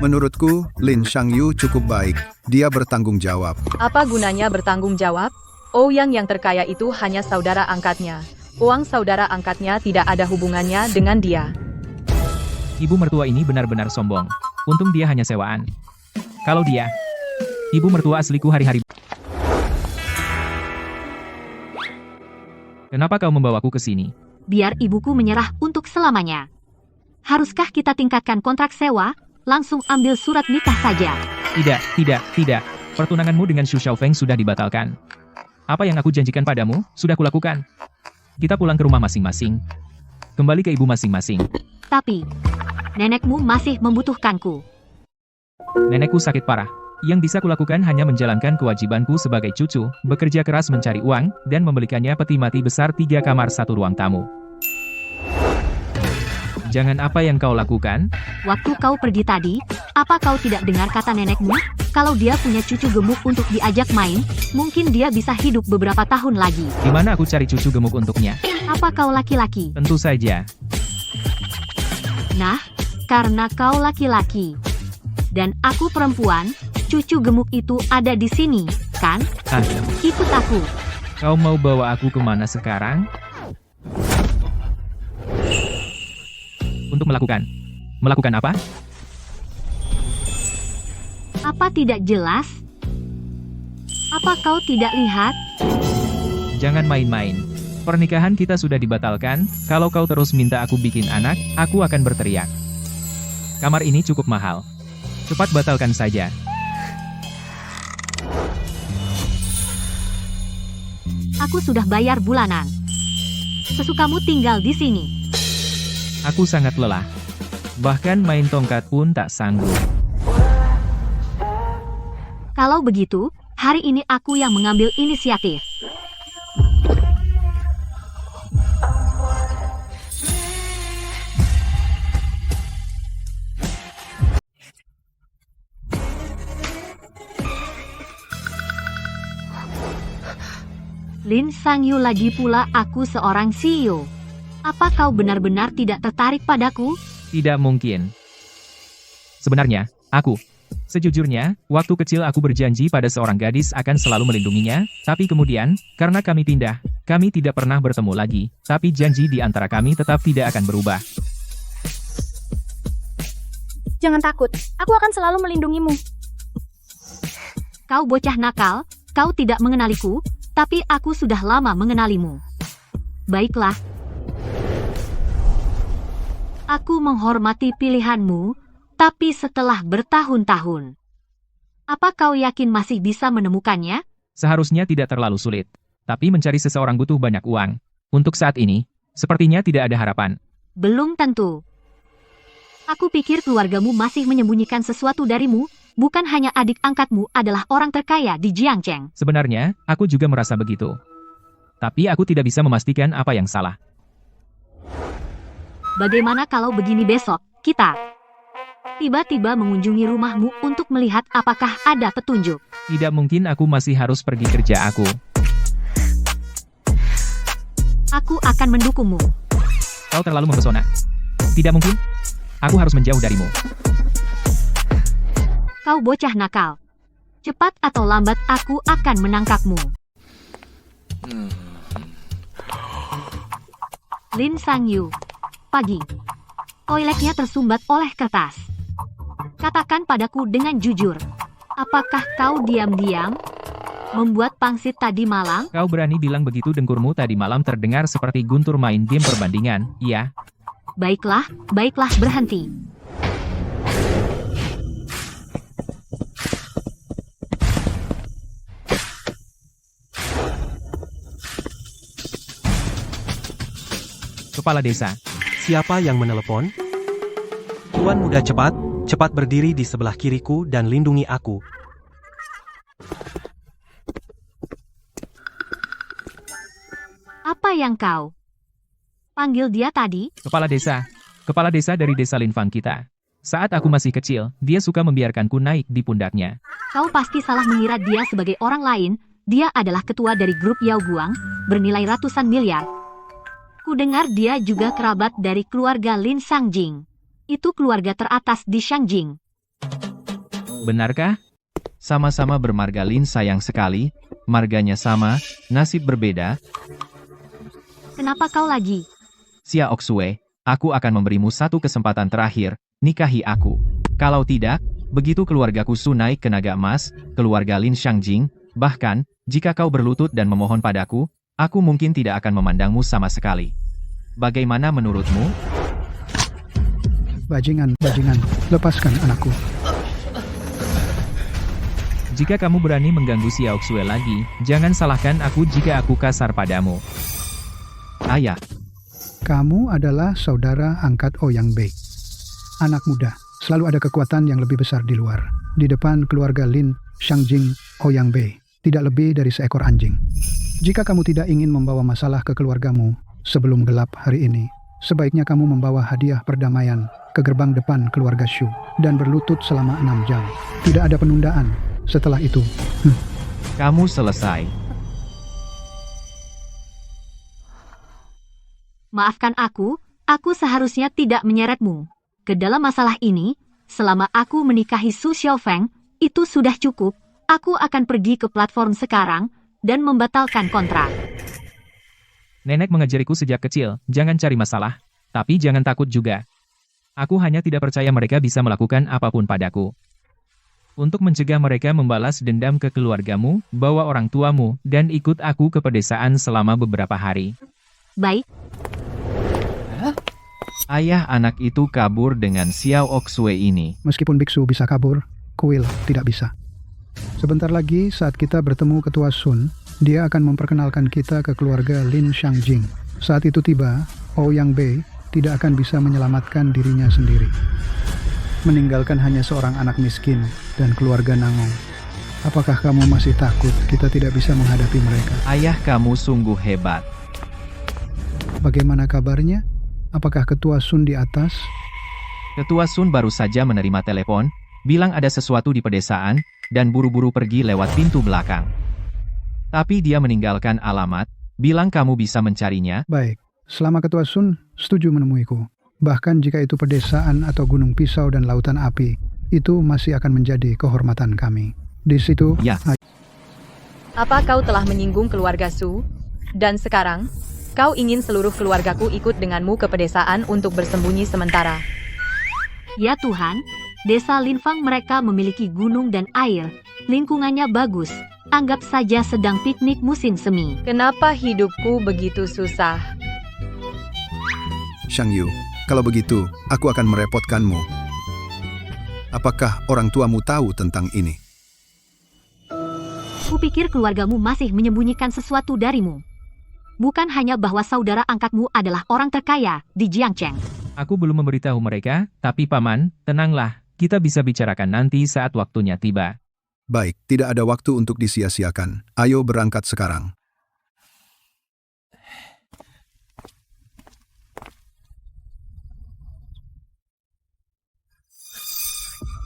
Menurutku, Lin Shangyu cukup baik. Dia bertanggung jawab. Apa gunanya bertanggung jawab? Ouyang yang terkaya itu hanya saudara angkatnya. Uang saudara angkatnya tidak ada hubungannya dengan dia. Ibu mertua ini benar-benar sombong. Untung dia hanya sewaan. Kalau dia, ibu mertua asliku hari-hari. Kenapa kau membawaku ke sini? Biar ibuku menyerah untuk selamanya. Haruskah kita tingkatkan kontrak sewa? Langsung ambil surat nikah saja. Tidak. Pertunanganmu dengan Xu Shaofeng sudah dibatalkan. Apa yang aku janjikan padamu, sudah kulakukan. Kita pulang ke rumah masing-masing. Kembali ke ibu masing-masing. Tapi, nenekmu masih membutuhkanku. Nenekku sakit parah. Yang bisa kulakukan hanya menjalankan kewajibanku sebagai cucu, bekerja keras mencari uang, dan membelikannya peti mati besar 3 kamar 1 ruang tamu. Jangan apa yang kau lakukan? Waktu kau pergi tadi, apa kau tidak dengar kata nenekmu? Kalau dia punya cucu gemuk untuk diajak main, mungkin dia bisa hidup beberapa tahun lagi. Di mana aku cari cucu gemuk untuknya? Apa kau laki-laki? Tentu saja. Nah, karena kau laki-laki, dan aku perempuan, cucu gemuk itu ada di sini, kan? Ikut aku. Kau mau bawa aku kemana sekarang? Untuk melakukan apa? Apa tidak jelas? Apa kau tidak lihat? Jangan main-main. Pernikahan kita sudah dibatalkan. Kalau kau terus minta aku bikin anak, aku akan berteriak. Kamar ini cukup mahal. Cepat batalkan saja. Aku sudah bayar bulanan. Sesukamu tinggal di sini. Aku sangat lelah. Bahkan main tongkat pun tak sanggup. Kalau begitu, hari ini aku yang mengambil inisiatif. Lin Shangyu, lagi pula aku seorang CEO. Apa kau benar-benar tidak tertarik padaku? Tidak mungkin. Sebenarnya, sejujurnya, waktu kecil aku berjanji pada seorang gadis akan selalu melindunginya, tapi kemudian, karena kami pindah, kami tidak pernah bertemu lagi, tapi janji di antara kami tetap tidak akan berubah. Jangan takut, aku akan selalu melindungimu. Kau bocah nakal, kau tidak mengenaliku, tapi aku sudah lama mengenalimu. Baiklah. Aku menghormati pilihanmu, tapi setelah bertahun-tahun. Apa kau yakin masih bisa menemukannya? Seharusnya tidak terlalu sulit. Tapi mencari seseorang butuh banyak uang. Untuk saat ini, sepertinya tidak ada harapan. Belum tentu. Aku pikir keluargamu masih menyembunyikan sesuatu darimu, bukan hanya adik angkatmu adalah orang terkaya di Jiangcheng. Sebenarnya, aku juga merasa begitu. Tapi aku tidak bisa memastikan apa yang salah. Bagaimana kalau begini besok, kita tiba-tiba mengunjungi rumahmu untuk melihat apakah ada petunjuk? Tidak mungkin aku masih harus pergi kerja aku. Aku akan mendukungmu. Kau terlalu mempesona. Tidak mungkin. Aku harus menjauh darimu. Kau bocah nakal. Cepat atau lambat aku akan menangkapmu. Lin Sangyu. Pagi. Toiletnya tersumbat oleh kertas. Katakan padaku dengan jujur. Apakah kau diam-diam membuat pangsit tadi malam? Kau berani bilang begitu? Dengkurmu tadi malam terdengar seperti guntur main game perbandingan, iya? Baiklah, berhenti. Kepala desa. Siapa yang menelepon? Tuan muda cepat berdiri di sebelah kiriku dan lindungi aku. Apa yang kau panggil dia tadi? Kepala desa dari desa Linfang kita. Saat aku masih kecil, dia suka membiarkanku naik di pundaknya. Kau pasti salah mengira dia sebagai orang lain. Dia adalah ketua dari grup Yao Guang, bernilai ratusan miliar. Kudengar dia juga kerabat dari keluarga Lin Sangjing. Itu keluarga teratas di Shangjing. Benarkah? Sama-sama bermarga Lin, sayang sekali. Marganya sama, nasib berbeda. Kenapa kau lagi? Xiao Oxue, aku akan memberimu satu kesempatan terakhir, nikahi aku. Kalau tidak, begitu keluargaku Su naik ke naga emas, keluarga Lin Shangjing, bahkan, jika kau berlutut dan memohon padaku, aku mungkin tidak akan memandangmu sama sekali. Bagaimana menurutmu? Bajingan, lepaskan anakku. Jika kamu berani mengganggu Xiao Xue lagi, jangan salahkan aku jika aku kasar padamu. Ayah. Kamu adalah saudara angkat Ouyang Bei. Anak muda, selalu ada kekuatan yang lebih besar di luar. Di depan keluarga Lin Shangjing, Ouyang Bei tidak lebih dari seekor anjing. Jika kamu tidak ingin membawa masalah ke keluargamu sebelum gelap hari ini, sebaiknya kamu membawa hadiah perdamaian ke gerbang depan keluarga Shu dan berlutut selama 6 jam. Tidak ada penundaan. Setelah itu, kamu selesai. Maafkan aku seharusnya tidak menyeretmu ke dalam masalah ini. Selama aku menikahi Su Xiaofeng, itu sudah cukup. Aku akan pergi ke platform sekarang dan membatalkan kontrak. Nenek mengajariku sejak kecil, jangan cari masalah, tapi jangan takut juga. Aku hanya tidak percaya mereka bisa melakukan apapun padaku. Untuk mencegah mereka membalas dendam ke keluargamu, bawa orang tuamu, dan ikut aku ke pedesaan selama beberapa hari. Baik. Ayah anak itu kabur dengan Xiao Oxue ini. Meskipun biksu bisa kabur, kuil tidak bisa. Sebentar lagi saat kita bertemu Ketua Sun, dia akan memperkenalkan kita ke keluarga Lin Shangjing. Saat itu tiba, Ouyang Bei tidak akan bisa menyelamatkan dirinya sendiri. Meninggalkan hanya seorang anak miskin dan keluarga Nangong. Apakah kamu masih takut kita tidak bisa menghadapi mereka? Ayah kamu sungguh hebat. Bagaimana kabarnya? Apakah Ketua Sun di atas? Ketua Sun baru saja menerima telepon, bilang ada sesuatu di pedesaan, dan buru-buru pergi lewat pintu belakang. Tapi dia meninggalkan alamat, bilang kamu bisa mencarinya. Baik, selama Ketua Sun setuju menemuiku. Bahkan jika itu pedesaan atau gunung pisau dan lautan api, itu masih akan menjadi kehormatan kami. Di situ... Ya. Apa kau telah menyinggung keluarga Su? Dan sekarang, kau ingin seluruh keluargaku ikut denganmu ke pedesaan untuk bersembunyi sementara? Ya Tuhan, desa Linfang mereka memiliki gunung dan air. Lingkungannya bagus. Anggap saja sedang piknik musim semi. Kenapa hidupku begitu susah? Shang Yu, kalau begitu, aku akan merepotkanmu. Apakah orang tuamu tahu tentang ini? Kupikir keluargamu masih menyembunyikan sesuatu darimu. Bukan hanya bahwa saudara angkatmu adalah orang terkaya di Jiangcheng. Aku belum memberitahu mereka, tapi Paman, tenanglah, kita bisa bicarakan nanti saat waktunya tiba. Baik, tidak ada waktu untuk disia-siakan. Ayo berangkat sekarang.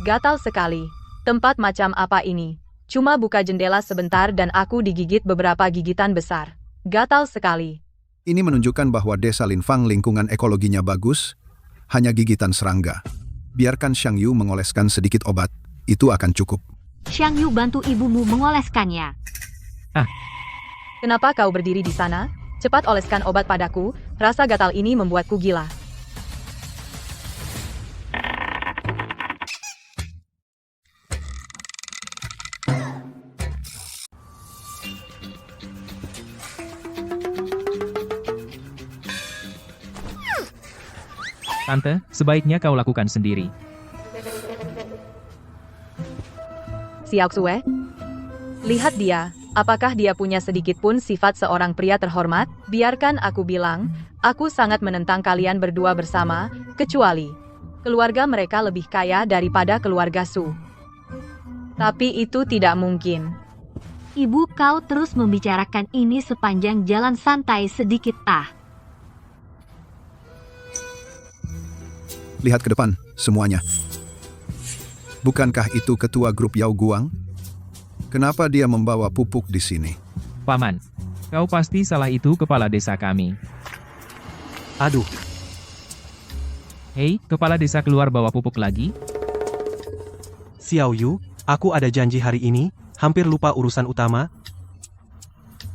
Gatal sekali. Tempat macam apa ini? Cuma buka jendela sebentar dan aku digigit beberapa gigitan besar. Gatal sekali. Ini menunjukkan bahwa desa Linfang lingkungan ekologinya bagus, hanya gigitan serangga. Biarkan Xiang Yu mengoleskan sedikit obat, itu akan cukup. Xiang Yu bantu ibumu mengoleskannya. Kenapa kau berdiri di sana? Cepat oleskan obat padaku, rasa gatal ini membuatku gila. Tante, sebaiknya kau lakukan sendiri. Xiao Xue? Lihat dia, apakah dia punya sedikit pun sifat seorang pria terhormat? Biarkan aku bilang, aku sangat menentang kalian berdua bersama, kecuali keluarga mereka lebih kaya daripada keluarga Su. Tapi itu tidak mungkin. Ibu, kau terus membicarakan ini sepanjang jalan santai sedikit tah. Lihat ke depan, semuanya. Bukankah itu ketua grup Yao Guang? Kenapa dia membawa pupuk di sini? Paman, kau pasti salah itu kepala desa kami. Aduh. Hei, kepala desa keluar bawa pupuk lagi? Xiao Yu, aku ada janji hari ini, hampir lupa urusan utama.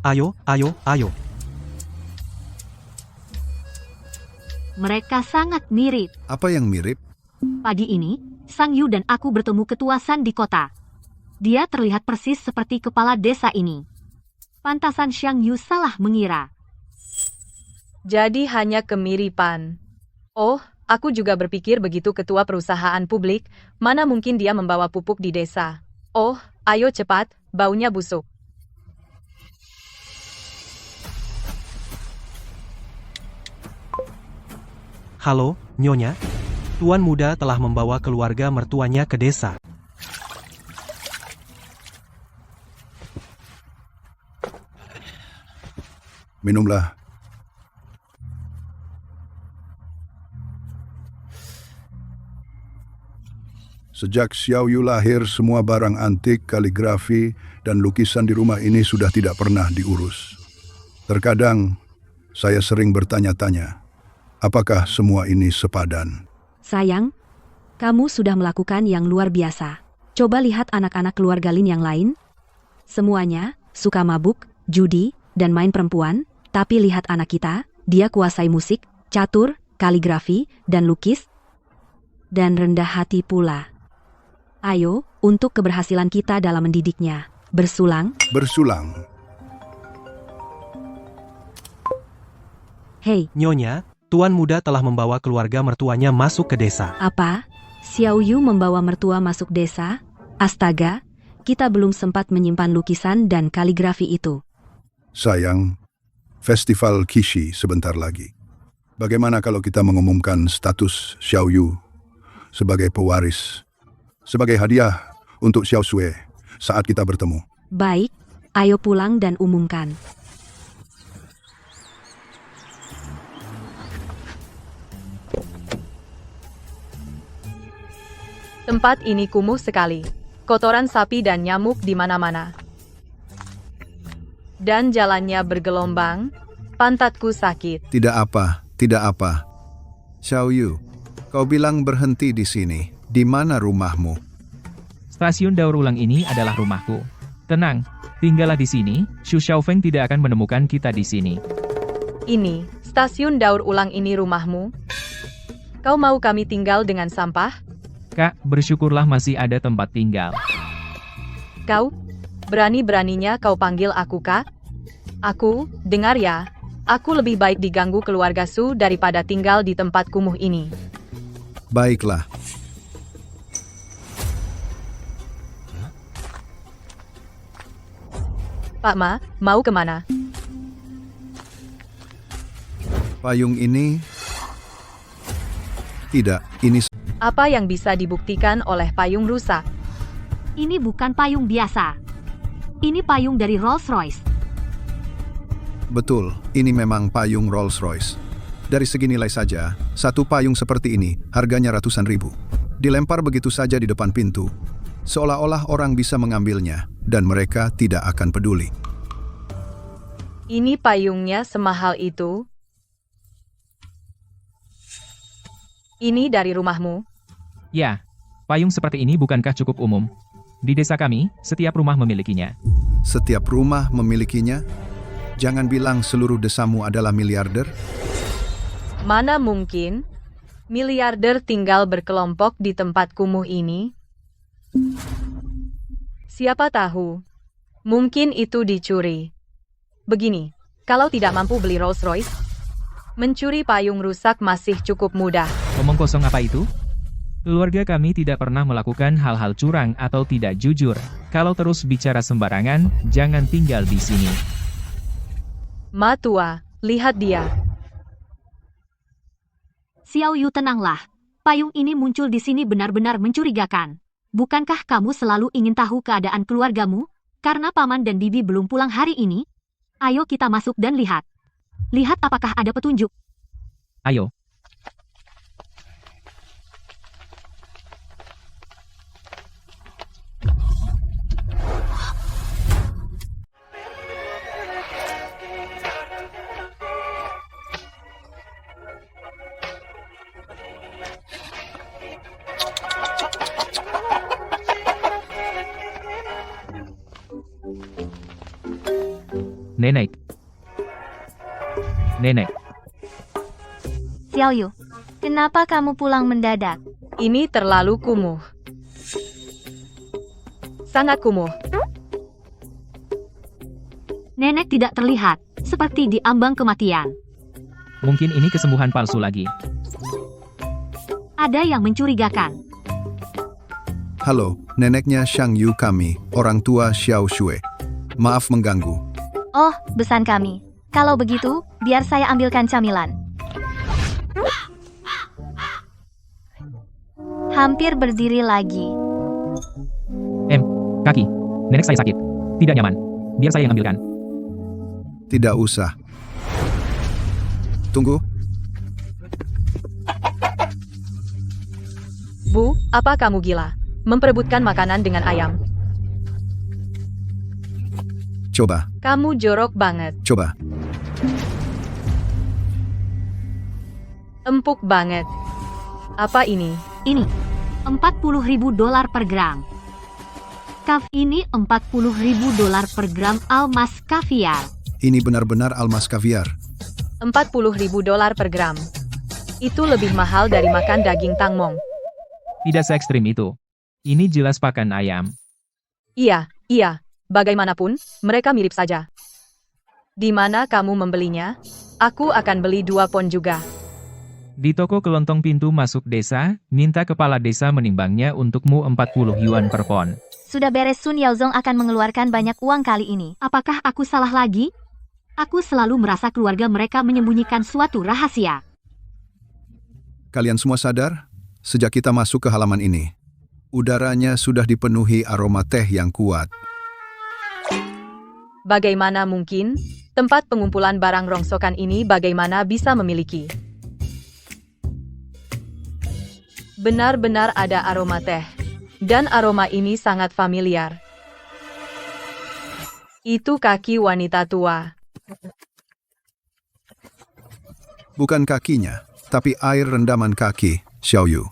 Ayo. Mereka sangat mirip. Apa yang mirip? Pagi ini, Sang Yu dan aku bertemu ketua San di kota. Dia terlihat persis seperti kepala desa ini. Pantasan Xiang Yu salah mengira. Jadi hanya kemiripan. Oh, aku juga berpikir begitu ketua perusahaan publik, mana mungkin dia membawa pupuk di desa. Oh, ayo cepat, baunya busuk. Halo, Nyonya. Tuan muda telah membawa keluarga mertuanya ke desa. Minumlah. Sejak Xiao Yu lahir, semua barang antik, kaligrafi, dan lukisan di rumah ini sudah tidak pernah diurus. Terkadang, saya sering bertanya-tanya, apakah semua ini sepadan? Sayang, kamu sudah melakukan yang luar biasa. Coba lihat anak-anak keluarga Lin yang lain. Semuanya suka mabuk, judi, dan main perempuan. Tapi lihat anak kita, dia kuasai musik, catur, kaligrafi, dan lukis. Dan rendah hati pula. Ayo, untuk keberhasilan kita dalam mendidiknya. Bersulang. Bersulang. Hei, Nyonya, Tuan muda telah membawa keluarga mertuanya masuk ke desa. apa? Xiao Yu membawa mertua masuk desa? Astaga, kita belum sempat menyimpan lukisan dan kaligrafi itu. Sayang, festival Qixi sebentar lagi. Bagaimana kalau kita mengumumkan status Xiao Yu sebagai pewaris, sebagai hadiah untuk Xiao Xue saat kita bertemu? Baik, ayo pulang dan umumkan. Tempat ini kumuh sekali. Kotoran sapi dan nyamuk di mana-mana. Dan jalannya bergelombang. Pantatku sakit. Tidak apa. Xiao Yu, kau bilang berhenti di sini. Di mana rumahmu? Stasiun daur ulang ini adalah rumahku. Tenang, tinggallah di sini, Xu Xiaofeng tidak akan menemukan kita di sini. Ini, stasiun daur ulang ini rumahmu? Kau mau kami tinggal dengan sampah? Kak, bersyukurlah masih ada tempat tinggal. Kau? Berani-beraninya kau panggil aku Kak? Aku, dengar ya. Aku lebih baik diganggu keluarga Su daripada tinggal di tempat kumuh ini. Baiklah. Pak Ma, mau kemana? Payung ini... Tidak, ini... Apa yang bisa dibuktikan oleh payung rusak? Ini bukan payung biasa. Ini payung dari Rolls-Royce. Betul, ini memang payung Rolls-Royce. Dari segi nilai saja, satu payung seperti ini harganya ratusan ribu. dilempar begitu saja di depan pintu, seolah-olah orang bisa mengambilnya dan mereka tidak akan peduli. Ini payungnya semahal itu? Ini dari rumahmu? Ya, payung seperti ini bukankah cukup umum? Di desa kami, setiap rumah memilikinya. Setiap rumah memilikinya? Jangan bilang seluruh desamu adalah miliarder. Mana mungkin? Miliarder tinggal berkelompok di tempat kumuh ini? Siapa tahu? Mungkin itu dicuri. Begini, kalau tidak mampu beli Rolls Royce, mencuri payung rusak masih cukup mudah. Omong kosong apa itu? Keluarga kami tidak pernah melakukan hal-hal curang atau tidak jujur. Kalau terus bicara sembarangan, jangan tinggal di sini. Ma tua, lihat dia. Xiao Yu, tenanglah. Payung ini muncul di sini benar-benar mencurigakan. Bukankah kamu selalu ingin tahu keadaan keluargamu? Karena paman dan bibi belum pulang hari ini? Ayo kita masuk dan lihat. Lihat apakah ada petunjuk. Ayo. Nenek. Nenek. Xiao Yu, kenapa kamu pulang mendadak? Ini terlalu kumuh. Sangat kumuh. Nenek tidak terlihat, seperti di ambang kematian. Mungkin ini kesembuhan palsu lagi. Ada yang mencurigakan. Halo, neneknya Shang Yu kami, orang tua Xiao Shui. Maaf mengganggu. Oh, besan kami. Kalau begitu, biar saya ambilkan camilan. Hampir berdiri lagi. Kaki. Nenek saya sakit. Tidak nyaman. Biar saya yang ambilkan. Tidak usah. Tunggu. Bu, apa kamu gila? Memperebutkan makanan dengan ayam. Coba. Kamu jorok banget. Coba. Empuk banget. Apa ini? Ini. $40.000 per gram. Ini $40.000 per gram almas kaviar. Ini benar-benar almas kaviar. $40.000 per gram. Itu lebih mahal dari makan daging tangmong. Tidak se-ekstrim itu. Ini jelas pakan ayam. Iya. Bagaimanapun, mereka mirip saja. Di mana kamu membelinya? Aku akan beli 2 pon juga. Di toko kelontong pintu masuk desa, minta kepala desa menimbangnya untukmu 40 yuan per pon. Sudah beres, Sun Yaozong akan mengeluarkan banyak uang kali ini. Apakah aku salah lagi? Aku selalu merasa keluarga mereka menyembunyikan suatu rahasia. Kalian semua sadar? Sejak kita masuk ke halaman ini, udaranya sudah dipenuhi aroma teh yang kuat. Bagaimana mungkin? Tempat pengumpulan barang rongsokan ini bagaimana bisa memiliki? Benar-benar ada aroma teh. Dan aroma ini sangat familiar. Itu kaki wanita tua. Bukan kakinya, tapi air rendaman kaki, Xiao Yu.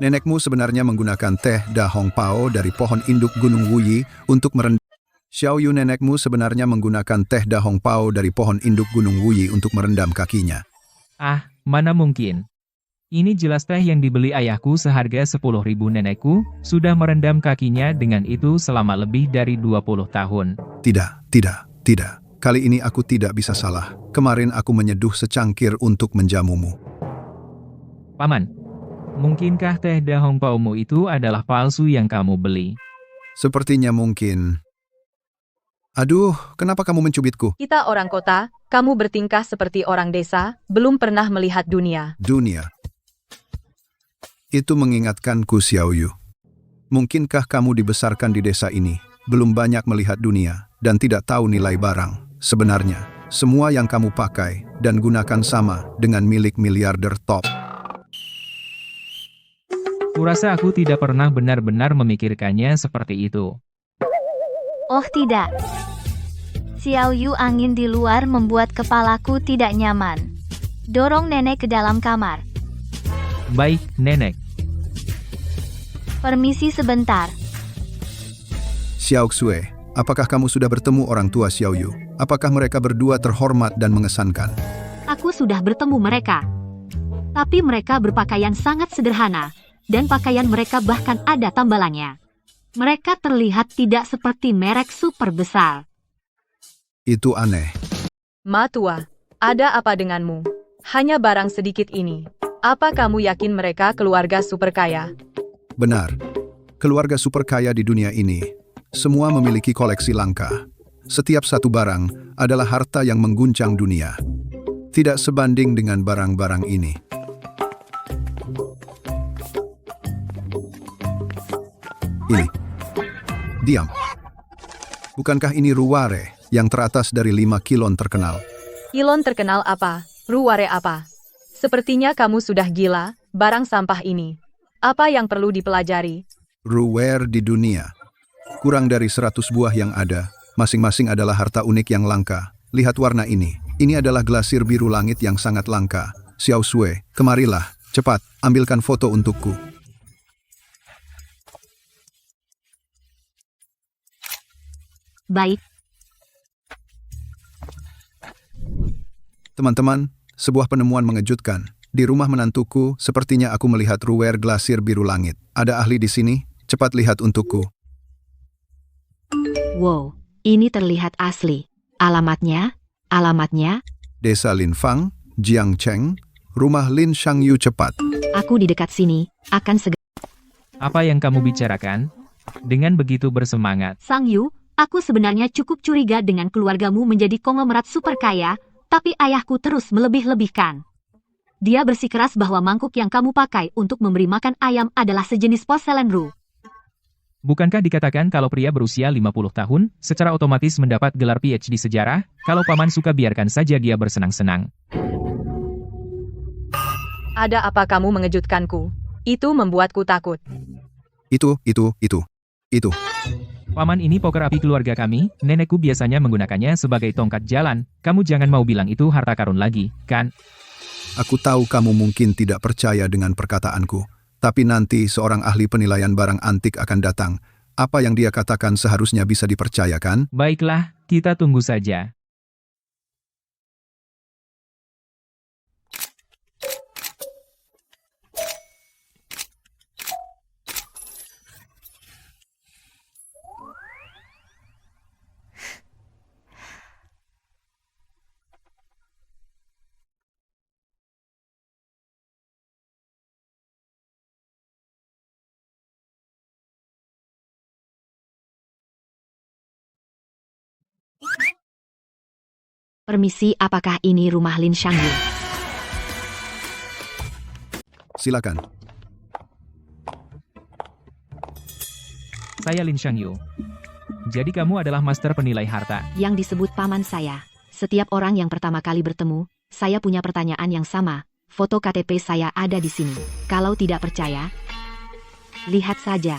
Nenekmu sebenarnya menggunakan teh Da Hong Pao dari pohon induk Gunung Wuyi untuk merendam. Xiao Yu, nenekmu sebenarnya menggunakan teh Da Hong Pao dari pohon induk Gunung Wuyi untuk merendam kakinya. Ah, mana mungkin. Ini jelas teh yang dibeli ayahku seharga 10.000. Nenekku sudah merendam kakinya dengan itu selama lebih dari 20 tahun. Tidak. Kali ini aku tidak bisa salah. Kemarin aku menyeduh secangkir untuk menjamumu. Paman, mungkinkah teh Da Hong Pao-mu itu adalah palsu yang kamu beli? Sepertinya mungkin. Aduh, kenapa kamu mencubitku? Kita orang kota, kamu bertingkah seperti orang desa, belum pernah melihat dunia. Dunia. Itu mengingatkanku, Xiao Yu. Mungkinkah kamu dibesarkan di desa ini, belum banyak melihat dunia, dan tidak tahu nilai barang? Sebenarnya, semua yang kamu pakai dan gunakan sama dengan milik miliarder top. Kurasa aku tidak pernah benar-benar memikirkannya seperti itu. Oh tidak. Xiao Yu, angin di luar membuat kepalaku tidak nyaman. Dorong nenek ke dalam kamar. Baik, nenek. Permisi sebentar. Xiao Xue, apakah kamu sudah bertemu orang tua Xiao Yu? Apakah mereka berdua terhormat dan mengesankan? Aku sudah bertemu mereka. Tapi mereka berpakaian sangat sederhana, dan pakaian mereka bahkan ada tambalannya. Mereka terlihat tidak seperti merek super besar. Itu aneh. Ma tua, ada apa denganmu? Hanya barang sedikit ini. Apa kamu yakin mereka keluarga super kaya? Benar. Keluarga super kaya di dunia ini, semua memiliki koleksi langka. Setiap satu barang adalah harta yang mengguncang dunia. Tidak sebanding dengan barang-barang ini. Ini. Diam. Bukankah ini Ruware yang teratas dari 5 kilon terkenal? Kilon terkenal apa? Ruware apa? Sepertinya kamu sudah gila, barang sampah ini. Apa yang perlu dipelajari? Ruware di dunia. Kurang dari 100 buah yang ada, masing-masing adalah harta unik yang langka. Lihat warna ini. Ini adalah glasir biru langit yang sangat langka. Xiao Xue, kemarilah. Cepat, ambilkan foto untukku. Baik. Teman-teman, sebuah penemuan mengejutkan. Di rumah menantuku, sepertinya aku melihat Ruware glasir biru langit. Ada ahli di sini? Cepat lihat untukku. Wow, ini terlihat asli. Alamatnya? Alamatnya? Desa Linfang, Jiangcheng, rumah Lin Shangyu, cepat. Aku di dekat sini, akan segera. Apa yang kamu bicarakan? Dengan begitu bersemangat. Sang Yu, aku sebenarnya cukup curiga dengan keluargamu menjadi konglomerat super kaya, tapi ayahku terus melebih-lebihkan. Dia bersikeras bahwa mangkuk yang kamu pakai untuk memberi makan ayam adalah sejenis porselen Ru. Bukankah dikatakan kalau pria berusia 50 tahun, secara otomatis mendapat gelar PhD sejarah? Kalau paman suka biarkan saja dia bersenang-senang. Ada apa kamu mengejutkanku? Itu membuatku takut. Itu. Paman, ini poker api keluarga kami, nenekku biasanya menggunakannya sebagai tongkat jalan. Kamu jangan mau bilang itu harta karun lagi, kan? Aku tahu kamu mungkin tidak percaya dengan perkataanku, tapi nanti seorang ahli penilaian barang antik akan datang. Apa yang dia katakan seharusnya bisa dipercayakan? Baiklah, kita tunggu saja. Permisi, apakah ini rumah Lin Shangyu? Silakan. Saya Lin Shangyu. Jadi kamu adalah master penilai harta. Yang disebut paman saya. Setiap orang yang pertama kali bertemu, saya punya pertanyaan yang sama. Foto KTP saya ada di sini. Kalau tidak percaya, lihat saja.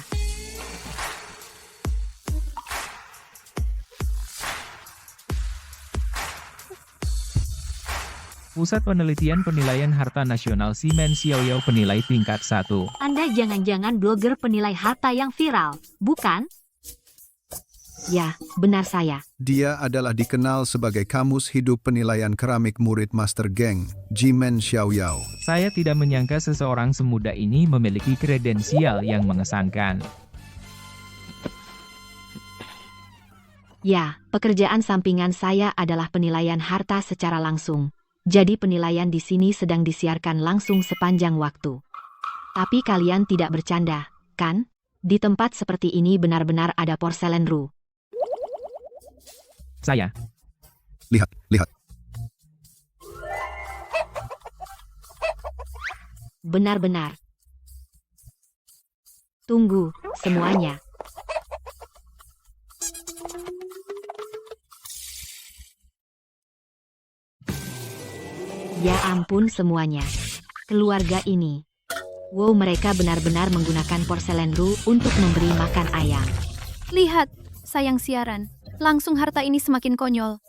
Pusat Penelitian Penilaian Harta Nasional Simen Xiaoyao penilai tingkat 1. Anda jangan-jangan blogger penilai harta yang viral, bukan? Ya, benar saya. Dia adalah dikenal sebagai kamus hidup penilaian keramik murid Master Geng, Jimen Xiaoyao. Saya tidak menyangka seseorang semuda ini memiliki kredensial yang mengesankan. Ya, pekerjaan sampingan saya adalah penilaian harta secara langsung. Jadi penilaian di sini sedang disiarkan langsung sepanjang waktu. Tapi kalian tidak bercanda, kan? Di tempat seperti ini benar-benar ada porselen Ru. Saya. Lihat. Benar-benar. Tunggu, semuanya. Ya ampun semuanya. Keluarga ini. Wow, mereka benar-benar menggunakan porselen Ru untuk memberi makan ayam. Lihat, sayang siaran. Langsung harta ini semakin konyol.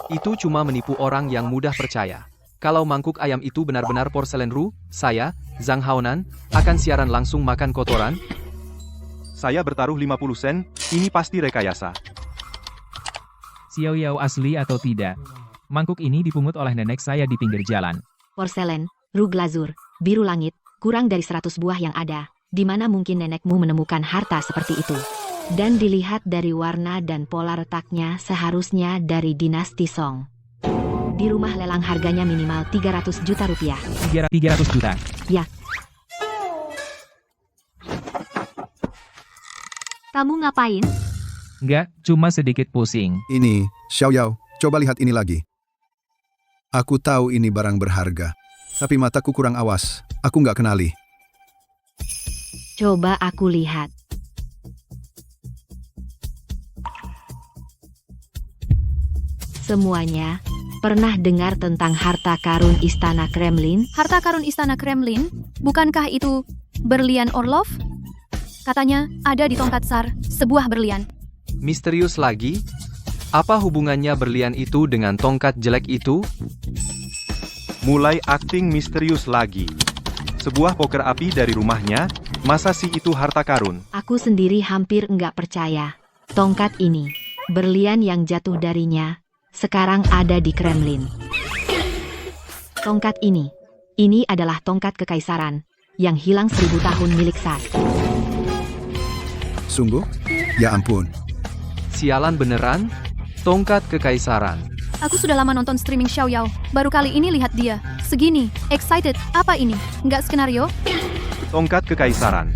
Itu cuma menipu orang yang mudah percaya. Kalau mangkuk ayam itu benar-benar porselen Ru, saya, Zhang Haonan, akan siaran langsung makan kotoran. Saya bertaruh 50 sen, ini pasti rekayasa. Xiao Yao asli atau tidak? Mangkuk ini dipungut oleh nenek saya di pinggir jalan. Porselen, Ru glazur, biru langit, kurang dari 100 buah yang ada. Di mana mungkin nenekmu menemukan harta seperti itu? Dan dilihat dari warna dan pola retaknya seharusnya dari dinasti Song. Di rumah lelang harganya minimal 300 juta rupiah. 300 juta? Ya. Kamu ngapain? Enggak, cuma sedikit pusing. Ini, Xiao Yao, coba lihat ini lagi. Aku tahu ini barang berharga, tapi mataku kurang awas, aku nggak kenali. Coba aku lihat. Semuanya, pernah dengar tentang harta karun Istana Kremlin? Harta karun Istana Kremlin? Bukankah itu berlian Orlov? Katanya ada di tongkat Tsar, sebuah berlian. Misterius lagi? Apa hubungannya berlian itu dengan tongkat jelek itu? Mulai akting misterius lagi. Sebuah poker api dari rumahnya, masa sih itu harta karun? Aku sendiri hampir enggak percaya. Tongkat ini, berlian yang jatuh darinya, sekarang ada di Kremlin. Tongkat ini adalah tongkat kekaisaran, yang hilang 1000 tahun milik Tsar. Sungguh? Ya ampun. Sialan beneran? Tongkat kekaisaran. Aku sudah lama nonton streaming Xiao Yao, baru kali ini lihat dia. Segini, excited, apa ini? Nggak skenario? Tongkat kekaisaran.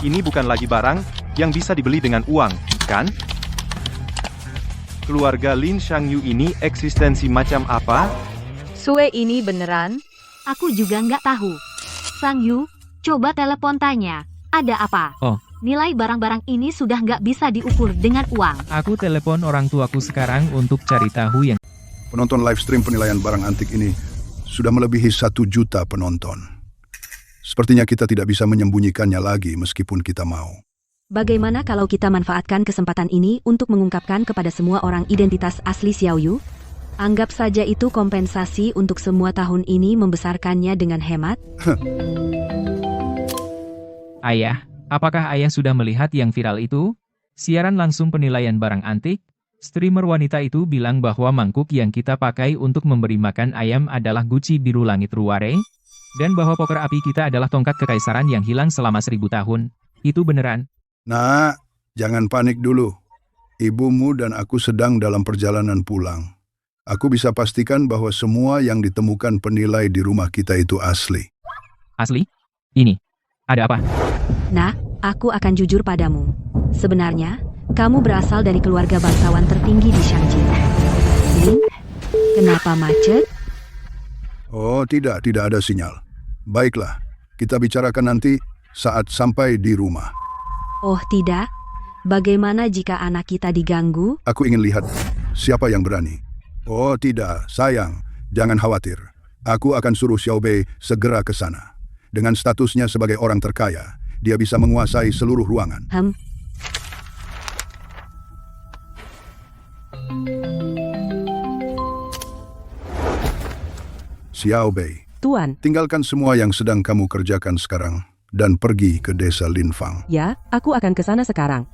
Ini bukan lagi barang yang bisa dibeli dengan uang, kan? Keluarga Lin Shangyu ini eksistensi macam apa? Sue ini beneran? Aku juga nggak tahu. Sang Yu, coba telepon tanya. Ada apa? Oh. Nilai barang-barang ini sudah nggak bisa diukur dengan uang. Aku telepon orang tuaku sekarang untuk cari tahu yang... Penonton live stream penilaian barang antik ini sudah melebihi 1 juta penonton. Sepertinya kita tidak bisa menyembunyikannya lagi meskipun kita mau. Bagaimana kalau kita manfaatkan kesempatan ini untuk mengungkapkan kepada semua orang identitas asli Xiao Yu? Anggap saja itu kompensasi untuk semua tahun ini membesarkannya dengan hemat. Ayah, apakah ayah sudah melihat yang viral itu? Siaran langsung penilaian barang antik? Streamer wanita itu bilang bahwa mangkuk yang kita pakai untuk memberi makan ayam adalah Gucci biru langit Ruare, dan bahwa poker api kita adalah tongkat kekaisaran yang hilang selama 1000 tahun. Itu beneran? Nak, jangan panik dulu. Ibumu dan aku sedang dalam perjalanan pulang. Aku bisa pastikan bahwa semua yang ditemukan penilai di rumah kita itu asli. Asli? Ini, ada apa? Nah, aku akan jujur padamu. Sebenarnya, kamu berasal dari keluarga bangsawan tertinggi di Shangjing. Lin, kenapa macet? Oh, tidak ada sinyal. Baiklah, kita bicarakan nanti saat sampai di rumah. Oh tidak, bagaimana jika anak kita diganggu? Aku ingin lihat siapa yang berani. Oh tidak, sayang, jangan khawatir. Aku akan suruh Xiao Bei segera ke sana. Dengan statusnya sebagai orang terkaya, dia bisa menguasai seluruh ruangan. Xiao Bei, Tuan. Tinggalkan semua yang sedang kamu kerjakan sekarang dan pergi ke desa Linfang. Ya, aku akan ke sana sekarang.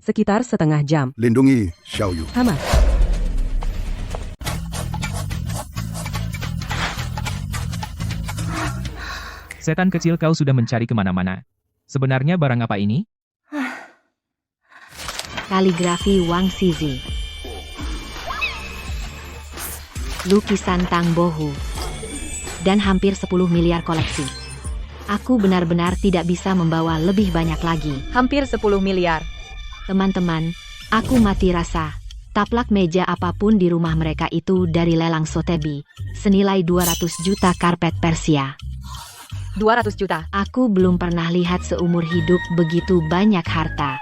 Sekitar setengah jam. Lindungi Xiao Yu. Aman. Setan kecil, kau sudah mencari kemana-mana. Sebenarnya barang apa ini? Kaligrafi Wang Zizi. Lukisan Tang Bohu. Dan hampir 10 miliar koleksi. Aku benar-benar tidak bisa membawa lebih banyak lagi. Hampir 10 miliar. Teman-teman, aku mati rasa. Taplak meja apapun di rumah mereka itu dari lelang Sotheby. Senilai 200 juta karpet Persia. 200 juta. Aku belum pernah lihat seumur hidup begitu banyak harta.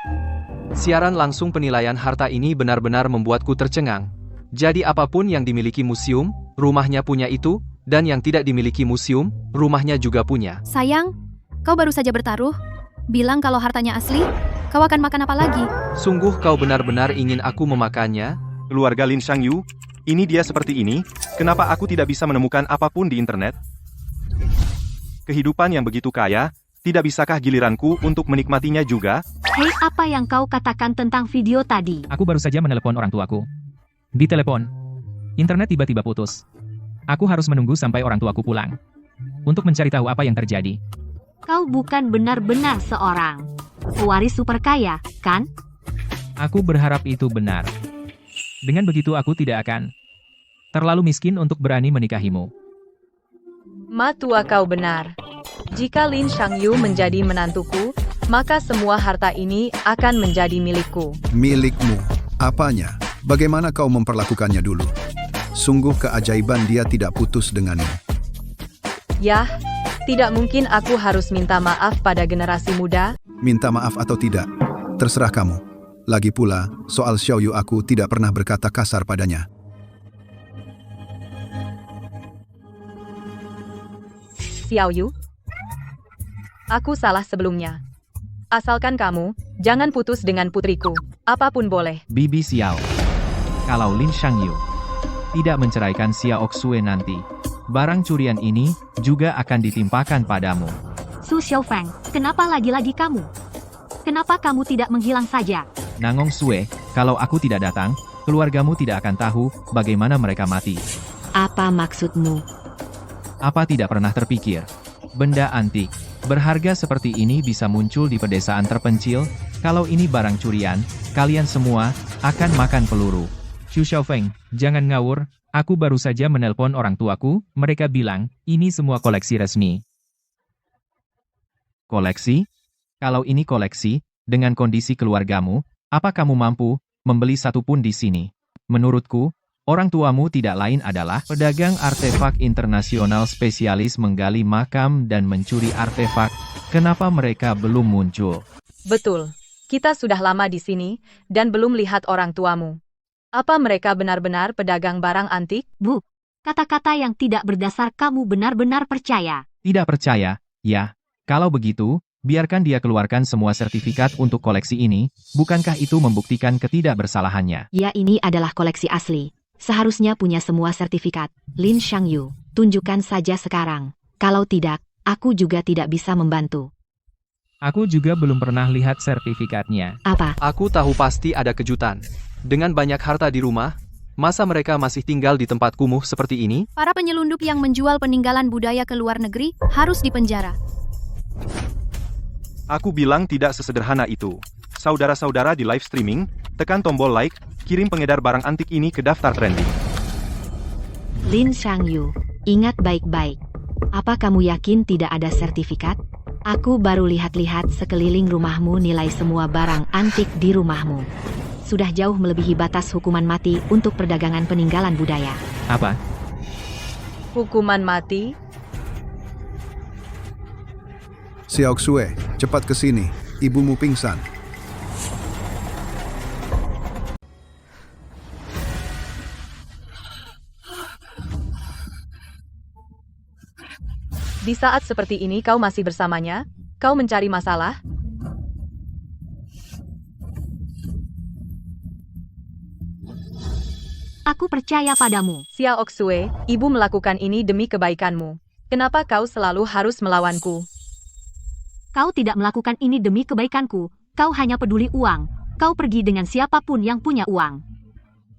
Siaran langsung penilaian harta ini benar-benar membuatku tercengang. Jadi apapun yang dimiliki museum, rumahnya punya itu, Dan yang tidak dimiliki museum, rumahnya juga punya. Sayang, kau baru saja bertaruh. Bilang kalau hartanya asli, kau akan makan apa lagi? Sungguh kau benar-benar ingin aku memakannya? Keluarga Lin Shangyu, ini dia seperti ini, kenapa aku tidak bisa menemukan apapun di internet? Kehidupan yang begitu kaya, tidak bisakah giliranku untuk menikmatinya juga? Hei, apa yang kau katakan tentang video tadi? Aku baru saja menelepon orang tuaku. Di telepon, internet tiba-tiba putus. Aku harus menunggu sampai orang tuaku pulang untuk mencari tahu apa yang terjadi. Kau bukan benar-benar seorang pewaris super kaya, kan? Aku berharap itu benar. Dengan begitu aku tidak akan terlalu miskin untuk berani menikahimu. Matua kau benar. Jika Lin Shangyu menjadi menantuku, maka semua harta ini akan menjadi milikku. Milikmu? Apanya? Bagaimana kau memperlakukannya dulu? Sungguh keajaiban dia tidak putus denganmu. Yah, tidak mungkin aku harus minta maaf pada generasi muda. Minta maaf atau tidak, terserah kamu. Lagi pula, soal Xiaoyu aku tidak pernah berkata kasar padanya. Xiaoyu? Aku salah sebelumnya. Asalkan kamu, jangan putus dengan putriku. Apapun boleh. Bibi Xiao. Kalau Lin Shangyu tidak menceraikan Xiao Oxue nanti, barang curian ini juga akan ditimpakan padamu. Su Xiaofeng, kenapa lagi-lagi kamu? Kenapa kamu tidak menghilang saja? Nangong Sue, kalau aku tidak datang, keluargamu tidak akan tahu bagaimana mereka mati. Apa maksudmu? Apa tidak pernah terpikir? Benda antik, berharga seperti ini bisa muncul di pedesaan terpencil. Kalau ini barang curian, kalian semua akan makan peluru. Xu Xiaofeng, jangan ngawur, aku baru saja menelpon orang tuaku, mereka bilang, ini semua koleksi resmi. Koleksi? Kalau ini koleksi, dengan kondisi keluargamu, apa kamu mampu membeli satu pun di sini? Menurutku, orang tuamu tidak lain adalah pedagang artefak internasional spesialis menggali makam dan mencuri artefak. Kenapa mereka belum muncul? Betul. Kita sudah lama di sini, dan belum lihat orang tuamu. Apa mereka benar-benar pedagang barang antik? Bu, kata-kata yang tidak berdasar kamu benar-benar percaya. Tidak percaya, ya. Kalau begitu, biarkan dia keluarkan semua sertifikat untuk koleksi ini, bukankah itu membuktikan ketidakbersalahannya? Ya, ini adalah koleksi asli. Seharusnya punya semua sertifikat. Lin Shangyu, tunjukkan saja sekarang. Kalau tidak, aku juga tidak bisa membantu. Aku juga belum pernah lihat sertifikatnya. Apa? Aku tahu pasti ada kejutan. Dengan banyak harta di rumah, masa mereka masih tinggal di tempat kumuh seperti ini? Para penyelundup yang menjual peninggalan budaya ke luar negeri harus dipenjara. Aku bilang tidak sesederhana itu. Saudara-saudara di live streaming, tekan tombol like, kirim pengedar barang antik ini ke daftar trending. Lin Shangyu, ingat baik-baik. Apa kamu yakin tidak ada sertifikat? Aku baru lihat-lihat sekeliling rumahmu nilai semua barang antik di rumahmu. Sudah jauh melebihi batas hukuman mati untuk perdagangan peninggalan budaya. Apa? Hukuman mati? Xiao Xue, cepat ke sini. Ibumu pingsan. Di saat seperti ini kau masih bersamanya? Kau mencari masalah? Aku percaya padamu. Xiao Oxue, ibu melakukan ini demi kebaikanmu. Kenapa kau selalu harus melawanku? Kau tidak melakukan ini demi kebaikanku. Kau hanya peduli uang. Kau pergi dengan siapapun yang punya uang.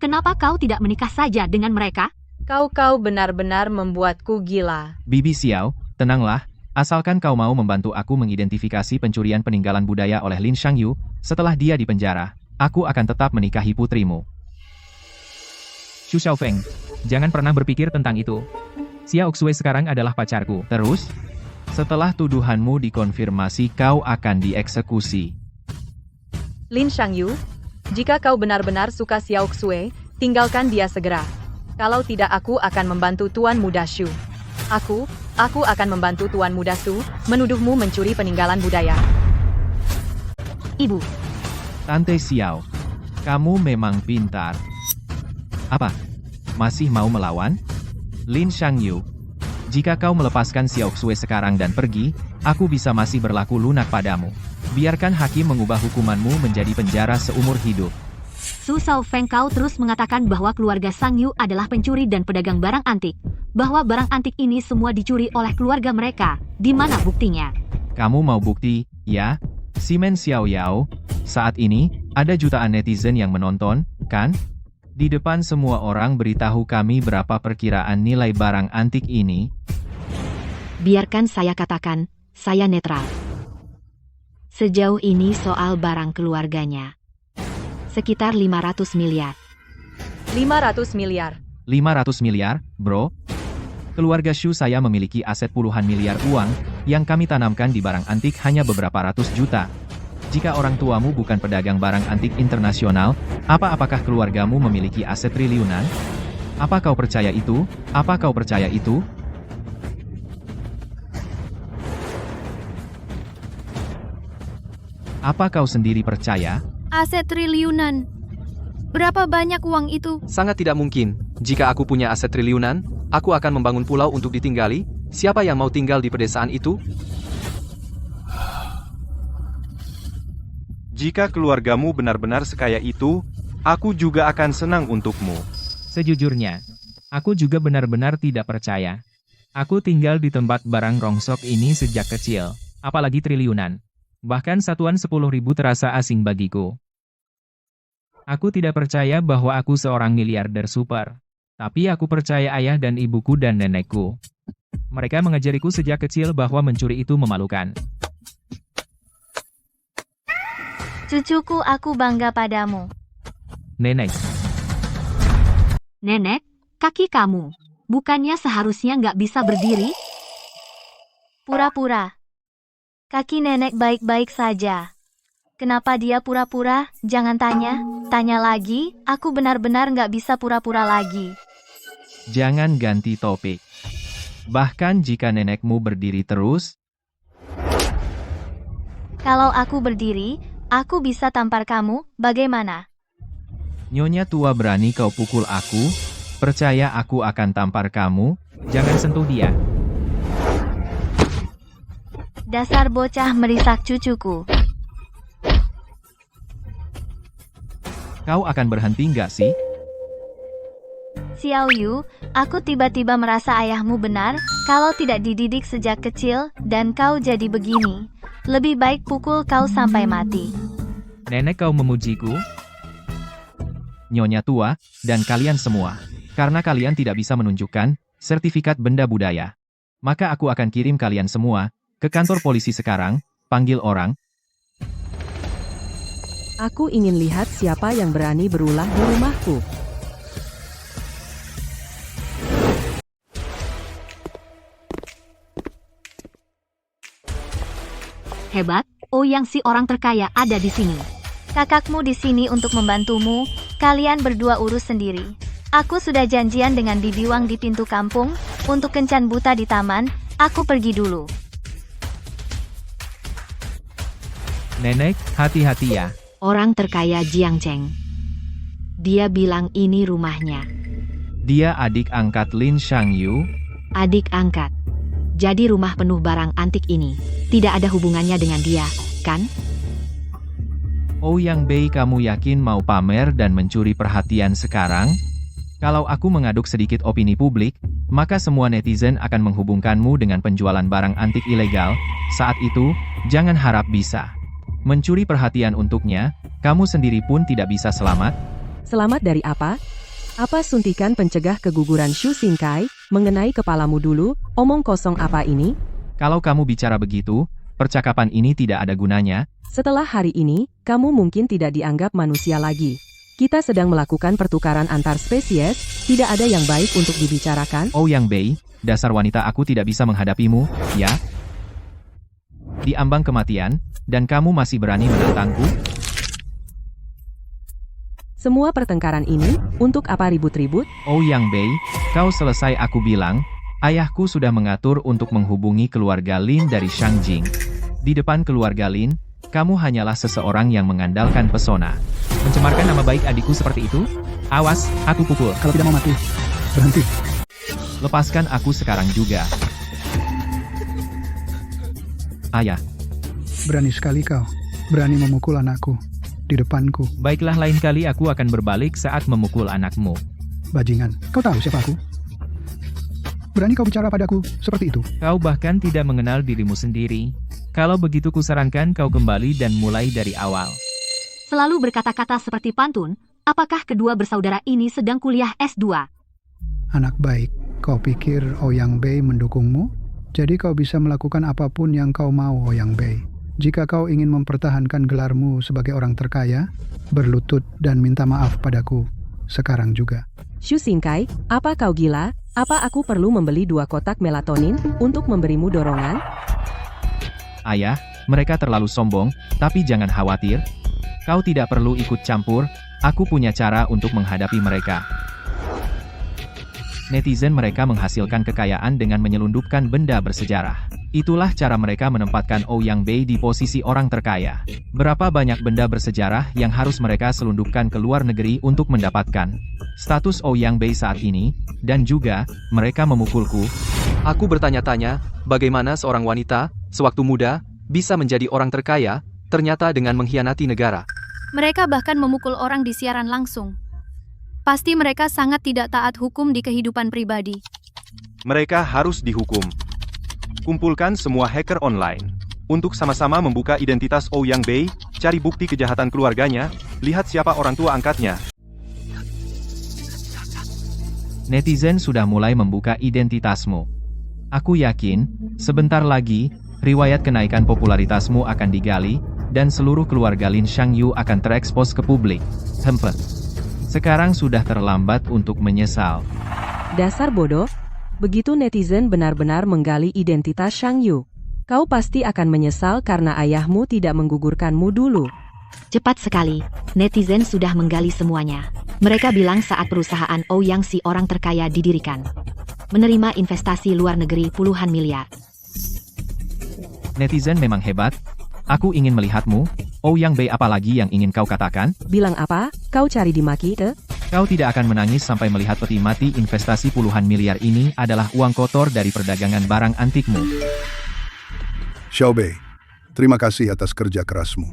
Kenapa kau tidak menikah saja dengan mereka? Kau benar-benar membuatku gila. Bibi Xiao, tenanglah. Asalkan kau mau membantu aku mengidentifikasi pencurian peninggalan budaya oleh Lin Shangyu, setelah dia dipenjara, aku akan tetap menikahi putrimu. Xu Xiaofeng, jangan pernah berpikir tentang itu. Xiao Xue sekarang adalah pacarku. Terus, setelah tuduhanmu dikonfirmasi, kau akan dieksekusi. Lin Shangyu, jika kau benar-benar suka Xiao Xue, tinggalkan dia segera. Kalau tidak, aku akan membantu Tuan Muda Shu. Aku akan membantu Tuan Muda Shu menuduhmu mencuri peninggalan budaya. Ibu. Tante Xiao, kamu memang pintar. Apa? Masih mau melawan? Lin Shangyu, Jika kau melepaskan Xiao Xue sekarang dan pergi, aku bisa masih berlaku lunak padamu. Biarkan hakim mengubah hukumanmu menjadi penjara seumur hidup. Su Shaofeng, kau terus mengatakan bahwa keluarga Sang Yu adalah pencuri dan pedagang barang antik. Bahwa barang antik ini semua dicuri oleh keluarga mereka. Di mana buktinya? Kamu mau bukti, ya? Simen Xiao Yao, saat ini, ada jutaan netizen yang menonton, kan? Di depan semua orang beritahu kami berapa perkiraan nilai barang antik ini. Biarkan saya katakan, saya netral. Sejauh ini soal barang keluarganya. Sekitar 500 miliar. 500 miliar. 500 miliar, bro? Keluarga Shu saya memiliki aset puluhan miliar uang, yang kami tanamkan di barang antik hanya beberapa ratus juta. Jika orang tuamu bukan pedagang barang antik internasional, apakah keluargamu memiliki aset triliunan? Apa kau percaya itu? Apa kau percaya itu? Apa kau sendiri percaya? Aset triliunan. Berapa banyak uang itu? Sangat tidak mungkin. Jika aku punya aset triliunan, aku akan membangun pulau untuk ditinggali. Siapa yang mau tinggal di pedesaan itu? Jika keluargamu benar-benar sekaya itu, aku juga akan senang untukmu. Sejujurnya, aku juga benar-benar tidak percaya. Aku tinggal di tempat barang rongsok ini sejak kecil, apalagi triliunan. Bahkan satuan 10.000 terasa asing bagiku. Aku tidak percaya bahwa aku seorang miliarder super. Tapi aku percaya ayah dan ibuku dan nenekku. Mereka mengajariku sejak kecil bahwa mencuri itu memalukan. Cucuku, aku bangga padamu. Nenek. Nenek, kaki kamu. Bukannya seharusnya nggak bisa berdiri? Pura-pura. Kaki nenek baik-baik saja. Kenapa dia pura-pura? Jangan tanya. Tanya lagi, aku benar-benar nggak bisa pura-pura lagi. Jangan ganti topik. Bahkan jika nenekmu berdiri terus. Kalau aku berdiri, aku bisa tampar kamu, bagaimana? Nyonya tua, berani kau pukul aku? Percaya aku akan tampar kamu? Jangan sentuh dia. Dasar bocah merisak cucuku. Kau akan berhenti nggak sih? Xiao Yu, aku tiba-tiba merasa ayahmu benar, kalau tidak dididik sejak kecil, dan kau jadi begini. Lebih baik pukul kau sampai mati. Nenek, kau memujiku? Nyonya tua, dan kalian semua. Karena kalian tidak bisa menunjukkan sertifikat benda budaya. Maka aku akan kirim kalian semua ke kantor polisi sekarang. Panggil orang. Aku ingin lihat siapa yang berani berulah di rumahku. Hebat, Ouyang, si orang terkaya ada di sini. Kakakmu di sini untuk membantumu, kalian berdua urus sendiri. Aku sudah janjian dengan Bibi Wang di pintu kampung, untuk kencan buta di taman, aku pergi dulu. Nenek, hati-hati ya. Orang terkaya Jiang Cheng. Dia bilang ini rumahnya. Dia adik angkat Lin Shangyu. Adik angkat. Jadi rumah penuh barang antik ini tidak ada hubungannya dengan dia, kan? Ouyang Bei, kamu yakin mau pamer dan mencuri perhatian sekarang? Kalau aku mengaduk sedikit opini publik, maka semua netizen akan menghubungkanmu dengan penjualan barang antik ilegal. Saat itu, jangan harap bisa mencuri perhatian untuknya, kamu sendiri pun tidak bisa selamat. Selamat dari apa? Apa suntikan pencegah keguguran Shu Xingkai? Mengenai kepalamu dulu, omong kosong apa ini? Kalau kamu bicara begitu, percakapan ini tidak ada gunanya. Setelah hari ini, kamu mungkin tidak dianggap manusia lagi. Kita sedang melakukan pertukaran antar spesies, tidak ada yang baik untuk dibicarakan. Ouyang Bei, dasar wanita, aku tidak bisa menghadapimu, ya? Di ambang kematian, dan kamu masih berani menentangku? Semua pertengkaran ini, untuk apa ribut-ribut? Ouyang Bei, kau selesai, aku bilang. Ayahku sudah mengatur untuk menghubungi keluarga Lin dari Shangjing. Di depan keluarga Lin, kamu hanyalah seseorang yang mengandalkan pesona. Mencemarkan nama baik adikku seperti itu? Awas, aku pukul. Kalau tidak mau mati, berhenti. Lepaskan aku sekarang juga. Ayah, Berani sekali kau. Berani memukul anakku. Di depanku. baiklah lain kali aku akan berbalik saat memukul anakmu. Bajingan, kau tahu siapa aku? Berani kau bicara padaku seperti itu? Kau bahkan tidak mengenal dirimu sendiri. Kalau begitu kusarankan kau kembali dan mulai dari awal. Selalu berkata-kata seperti pantun, apakah kedua bersaudara ini sedang kuliah S2? Anak baik, kau pikir Ouyang Bei mendukungmu? Jadi kau bisa melakukan apapun yang kau mau, Ouyang Bei. Jika kau ingin mempertahankan gelarmu sebagai orang terkaya, berlutut dan minta maaf padaku sekarang juga. Shu Xingkai, apa kau gila? Apa aku perlu membeli 2 kotak melatonin untuk memberimu dorongan? Ayah, mereka terlalu sombong, tapi jangan khawatir. Kau tidak perlu ikut campur, aku punya cara untuk menghadapi mereka. Netizen mereka menghasilkan kekayaan dengan menyelundupkan benda bersejarah. Itulah cara mereka menempatkan Ouyang Bei di posisi orang terkaya. Berapa banyak benda bersejarah yang harus mereka selundupkan ke luar negeri untuk mendapatkan status Ouyang Bei saat ini, dan juga, mereka memukulku. Aku bertanya-tanya, bagaimana seorang wanita, sewaktu muda, bisa menjadi orang terkaya, ternyata dengan mengkhianati negara. Mereka bahkan memukul orang di siaran langsung. Pasti mereka sangat tidak taat hukum di kehidupan pribadi. Mereka harus dihukum. Kumpulkan semua hacker online. Untuk sama-sama membuka identitas Ouyang Bei, cari bukti kejahatan keluarganya, lihat siapa orang tua angkatnya. Netizen sudah mulai membuka identitasmu. Aku yakin, sebentar lagi, riwayat kenaikan popularitasmu akan digali, dan seluruh keluarga Lin Shangyu akan terekspos ke publik. Sekarang sudah terlambat untuk menyesal. Dasar bodoh. Begitu netizen benar-benar menggali identitas Shang Yu, kau pasti akan menyesal karena ayahmu tidak menggugurkanmu dulu. Cepat sekali, netizen sudah menggali semuanya. Mereka bilang saat perusahaan Ouyang si orang terkaya didirikan, menerima investasi luar negeri puluhan miliar. Netizen memang hebat. Aku ingin melihatmu. Ouyang Bei, apalagi yang ingin kau katakan? Bilang apa? Kau cari dimaki, Kau tidak akan menangis sampai melihat peti mati investasi puluhan miliar ini adalah uang kotor dari perdagangan barang antikmu. Xiao Bei, terima kasih atas kerja kerasmu.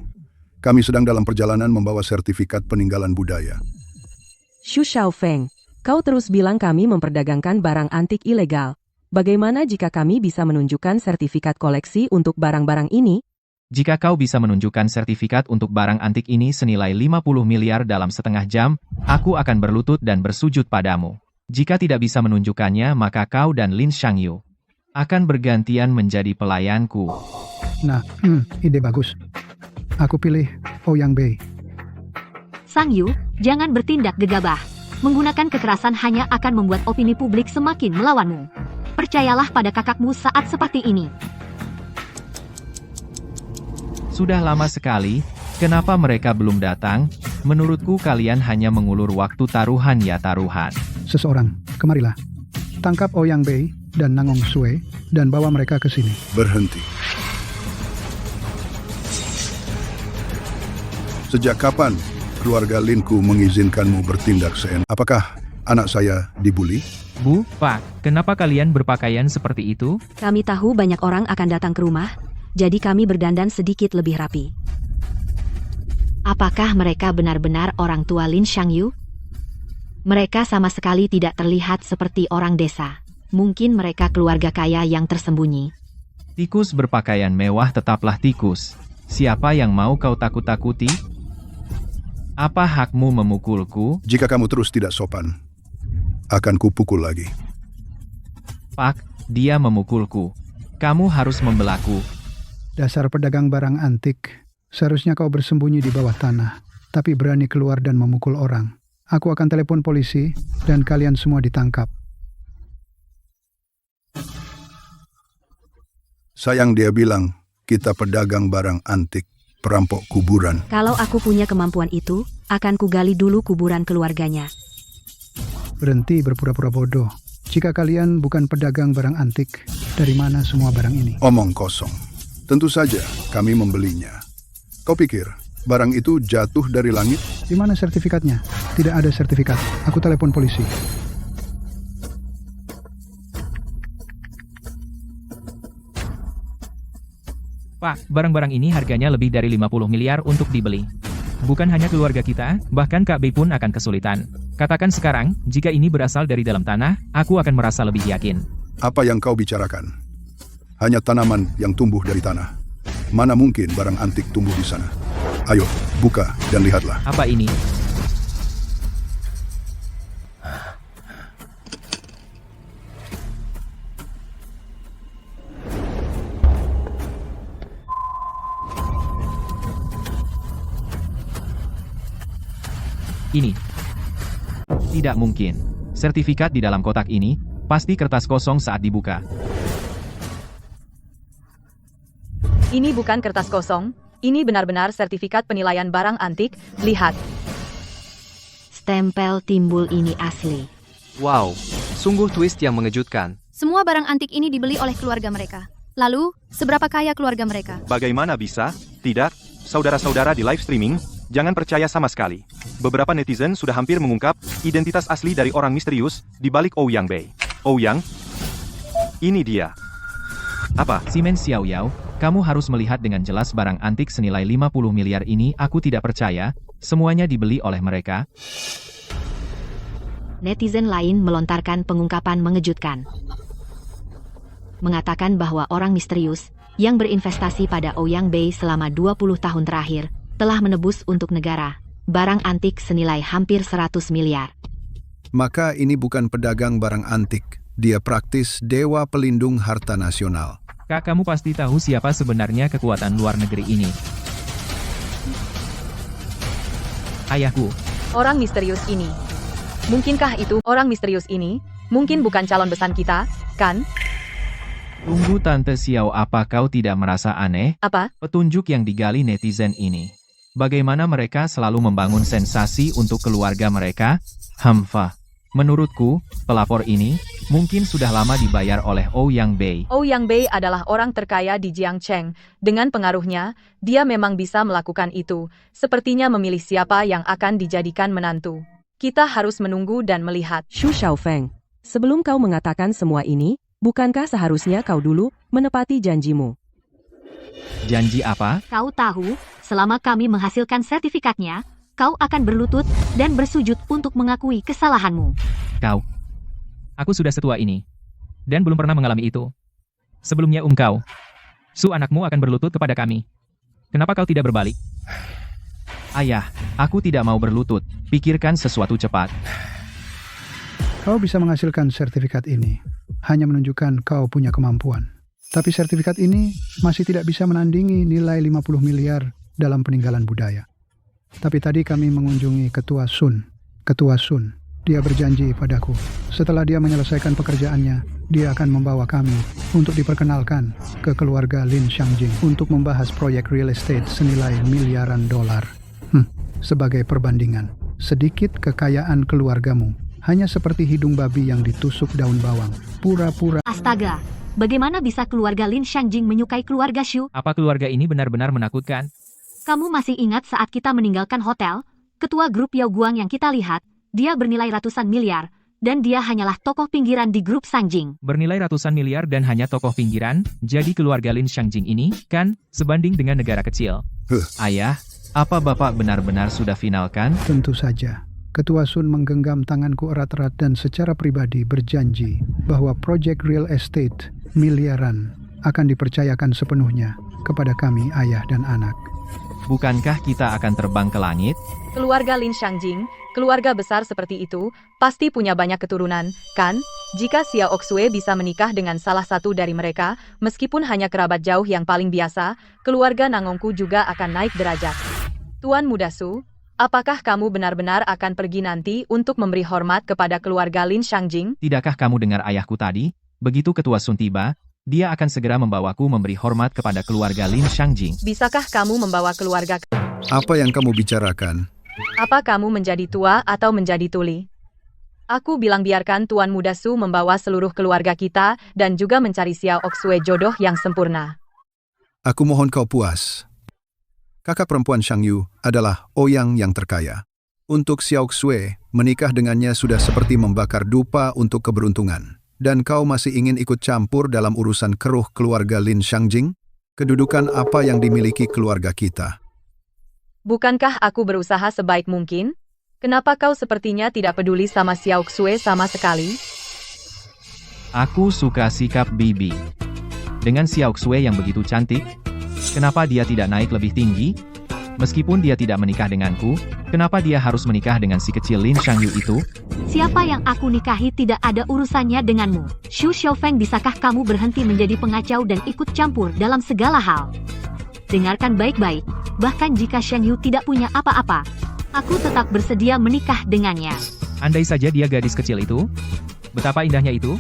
Kami sedang dalam perjalanan membawa sertifikat peninggalan budaya. Shu Xiaofeng, kau terus bilang kami memperdagangkan barang antik ilegal. Bagaimana jika kami bisa menunjukkan sertifikat koleksi untuk barang-barang ini? Jika kau bisa menunjukkan sertifikat untuk barang antik ini senilai 50 miliar dalam setengah jam, aku akan berlutut dan bersujud padamu. Jika tidak bisa menunjukkannya, maka kau dan Lin Shangyu akan bergantian menjadi pelayanku. Nah, ide bagus. Aku pilih Ouyang Bei. Sang Yu, jangan bertindak gegabah. Menggunakan kekerasan hanya akan membuat opini publik semakin melawanmu. Percayalah pada kakakmu saat seperti ini. Sudah lama sekali, kenapa mereka belum datang? Menurutku kalian hanya mengulur waktu taruhan ya taruhan. Seseorang, kemarilah. Tangkap Ouyang Bei dan Nangong Sue, dan bawa mereka ke sini. Berhenti. Sejak kapan keluarga Linku mengizinkanmu bertindak seenak? Apakah anak saya dibuli? Bu, Pak, kenapa kalian berpakaian seperti itu? Kami tahu banyak orang akan datang ke rumah, jadi kami berdandan sedikit lebih rapi. Apakah mereka benar-benar orang tua Lin Shangyu? Mereka sama sekali tidak terlihat seperti orang desa. Mungkin mereka keluarga kaya yang tersembunyi. Tikus berpakaian mewah tetaplah tikus. Siapa yang mau kau takut-takuti? Apa hakmu memukulku? Jika kamu terus tidak sopan, akan kupukul lagi. Pak, dia memukulku. Kamu harus membelaku. Dasar pedagang barang antik, seharusnya kau bersembunyi di bawah tanah, tapi berani keluar dan memukul orang. Aku akan telepon polisi, dan kalian semua ditangkap. Sayang dia bilang, kita pedagang barang antik, perampok kuburan. Kalau aku punya kemampuan itu, akan kugali dulu kuburan keluarganya. Berhenti berpura-pura bodoh. Jika kalian bukan pedagang barang antik, dari mana semua barang ini? Omong kosong. Tentu saja kami membelinya. Kau pikir barang itu jatuh dari langit? Di mana sertifikatnya? Tidak ada sertifikat. Aku telepon polisi. Pak, barang-barang ini harganya lebih dari 50 miliar untuk dibeli. Bukan hanya keluarga kita, bahkan Kak Bei pun akan kesulitan. Katakan sekarang, jika ini berasal dari dalam tanah, aku akan merasa lebih yakin. Apa yang kau bicarakan? Hanya tanaman yang tumbuh dari tanah. Mana mungkin barang antik tumbuh di sana? Ayo, buka dan lihatlah. Apa ini? Ini. Tidak mungkin. Sertifikat di dalam kotak ini, pasti kertas kosong saat dibuka. Ini bukan kertas kosong, ini benar-benar sertifikat penilaian barang antik, lihat. Stempel timbul ini asli. Wow, sungguh twist yang mengejutkan. Semua barang antik ini dibeli oleh keluarga mereka. Lalu, seberapa kaya keluarga mereka? Bagaimana bisa? Tidak, saudara-saudara di live streaming, jangan percaya sama sekali. Beberapa netizen sudah hampir mengungkap identitas asli dari orang misterius di balik Ouyang Bei. Ouyang? Ini dia. Apa? Simen Xiao Yao, kamu harus melihat dengan jelas barang antik senilai 50 miliar ini. Aku tidak percaya, semuanya dibeli oleh mereka. Netizen lain melontarkan pengungkapan mengejutkan. Mengatakan bahwa orang misterius yang berinvestasi pada Ouyang Bei selama 20 tahun terakhir telah menebus untuk negara barang antik senilai hampir 100 miliar. Maka ini bukan pedagang barang antik. Dia praktis dewa pelindung harta nasional. Kak, kamu pasti tahu siapa sebenarnya kekuatan luar negeri ini. Ayahku. Orang misterius ini. Mungkinkah itu orang misterius ini? Mungkin bukan calon besan kita, kan? Tunggu Tante Xiao, apa kau tidak merasa aneh? Apa? Petunjuk yang digali netizen ini. Bagaimana mereka selalu membangun sensasi untuk keluarga mereka? Menurutku, pelapor ini mungkin sudah lama dibayar oleh Ouyang Bei. Ouyang Bei adalah orang terkaya di Jiangcheng. Dengan pengaruhnya, dia memang bisa melakukan itu. Sepertinya memilih siapa yang akan dijadikan menantu. Kita harus menunggu dan melihat. Xu Xiaofeng, sebelum kau mengatakan semua ini, bukankah seharusnya kau dulu menepati janjimu? Janji apa? Kau tahu, selama kami menghasilkan sertifikatnya, kau akan berlutut dan bersujud untuk mengakui kesalahanmu. Aku sudah setua ini. Dan belum pernah mengalami itu. Sebelumnya kau, Su anakmu akan berlutut kepada kami. Kenapa kau tidak berbalik? Ayah, aku tidak mau berlutut. Pikirkan sesuatu cepat. Kau bisa menghasilkan sertifikat ini. Hanya menunjukkan kau punya kemampuan. Tapi sertifikat ini masih tidak bisa menandingi nilai 50 miliar dalam peninggalan budaya. Tapi tadi kami mengunjungi Ketua Sun. Dia berjanji padaku, setelah dia menyelesaikan pekerjaannya, dia akan membawa kami untuk diperkenalkan ke keluarga Lin Xiangjing untuk membahas proyek real estate senilai miliaran dolar. Sebagai perbandingan, sedikit kekayaan keluargamu hanya seperti hidung babi yang ditusuk daun bawang. Pura-pura. Astaga, bagaimana bisa keluarga Lin Xiangjing menyukai keluarga Xu? Apa keluarga ini benar-benar menakutkan? Kamu masih ingat saat kita meninggalkan hotel? Ketua grup Yao Guang yang kita lihat, dia bernilai ratusan miliar, dan dia hanyalah tokoh pinggiran di grup Sangjing. Bernilai ratusan miliar dan hanya tokoh pinggiran, jadi keluarga Lin Xiangjing ini, kan, sebanding dengan negara kecil. Ayah, apa Bapak benar-benar sudah finalkan? Tentu saja. Ketua Sun menggenggam tanganku erat-erat dan secara pribadi berjanji bahwa proyek real estate miliaran akan dipercayakan sepenuhnya kepada kami, ayah dan anak. Bukankah kita akan terbang ke langit? Keluarga Lin Xiangjing, keluarga besar seperti itu, pasti punya banyak keturunan, kan? Jika Xiao Oxue bisa menikah dengan salah satu dari mereka, meskipun hanya kerabat jauh yang paling biasa, keluarga Nangongku juga akan naik derajat. Tuan Muda Su, apakah kamu benar-benar akan pergi nanti untuk memberi hormat kepada keluarga Lin Xiangjing? Tidakkah kamu dengar ayahku tadi? Begitu Ketua Sun tiba, dia akan segera membawaku memberi hormat kepada keluarga Lin Xiangjing. Bisakah kamu membawa keluarga? Apa yang kamu bicarakan? Apa kamu menjadi tua atau menjadi tuli? Aku bilang biarkan Tuan Muda Su membawa seluruh keluarga kita dan juga mencari Xiao Oxue jodoh yang sempurna. Aku mohon kau puas. Kakak perempuan Shang Yu adalah Ouyang yang terkaya. Untuk Xiao Oxue, menikah dengannya sudah seperti membakar dupa untuk keberuntungan. Dan kau masih ingin ikut campur dalam urusan keruh keluarga Lin Xiangjing? Kedudukan apa yang dimiliki keluarga kita? Bukankah aku berusaha sebaik mungkin? Kenapa kau sepertinya tidak peduli sama Xiao Xue sama sekali? Aku suka sikap Bibi. Dengan Xiao Xue yang begitu cantik, kenapa dia tidak naik lebih tinggi? Meskipun dia tidak menikah denganku, kenapa dia harus menikah dengan si kecil Lin Shangyu itu? Siapa yang aku nikahi tidak ada urusannya denganmu. Xu Xiaofeng, bisakah kamu berhenti menjadi pengacau dan ikut campur dalam segala hal? Dengarkan baik-baik, bahkan jika Shangyu tidak punya apa-apa, aku tetap bersedia menikah dengannya. Andai saja dia gadis kecil itu, betapa indahnya itu.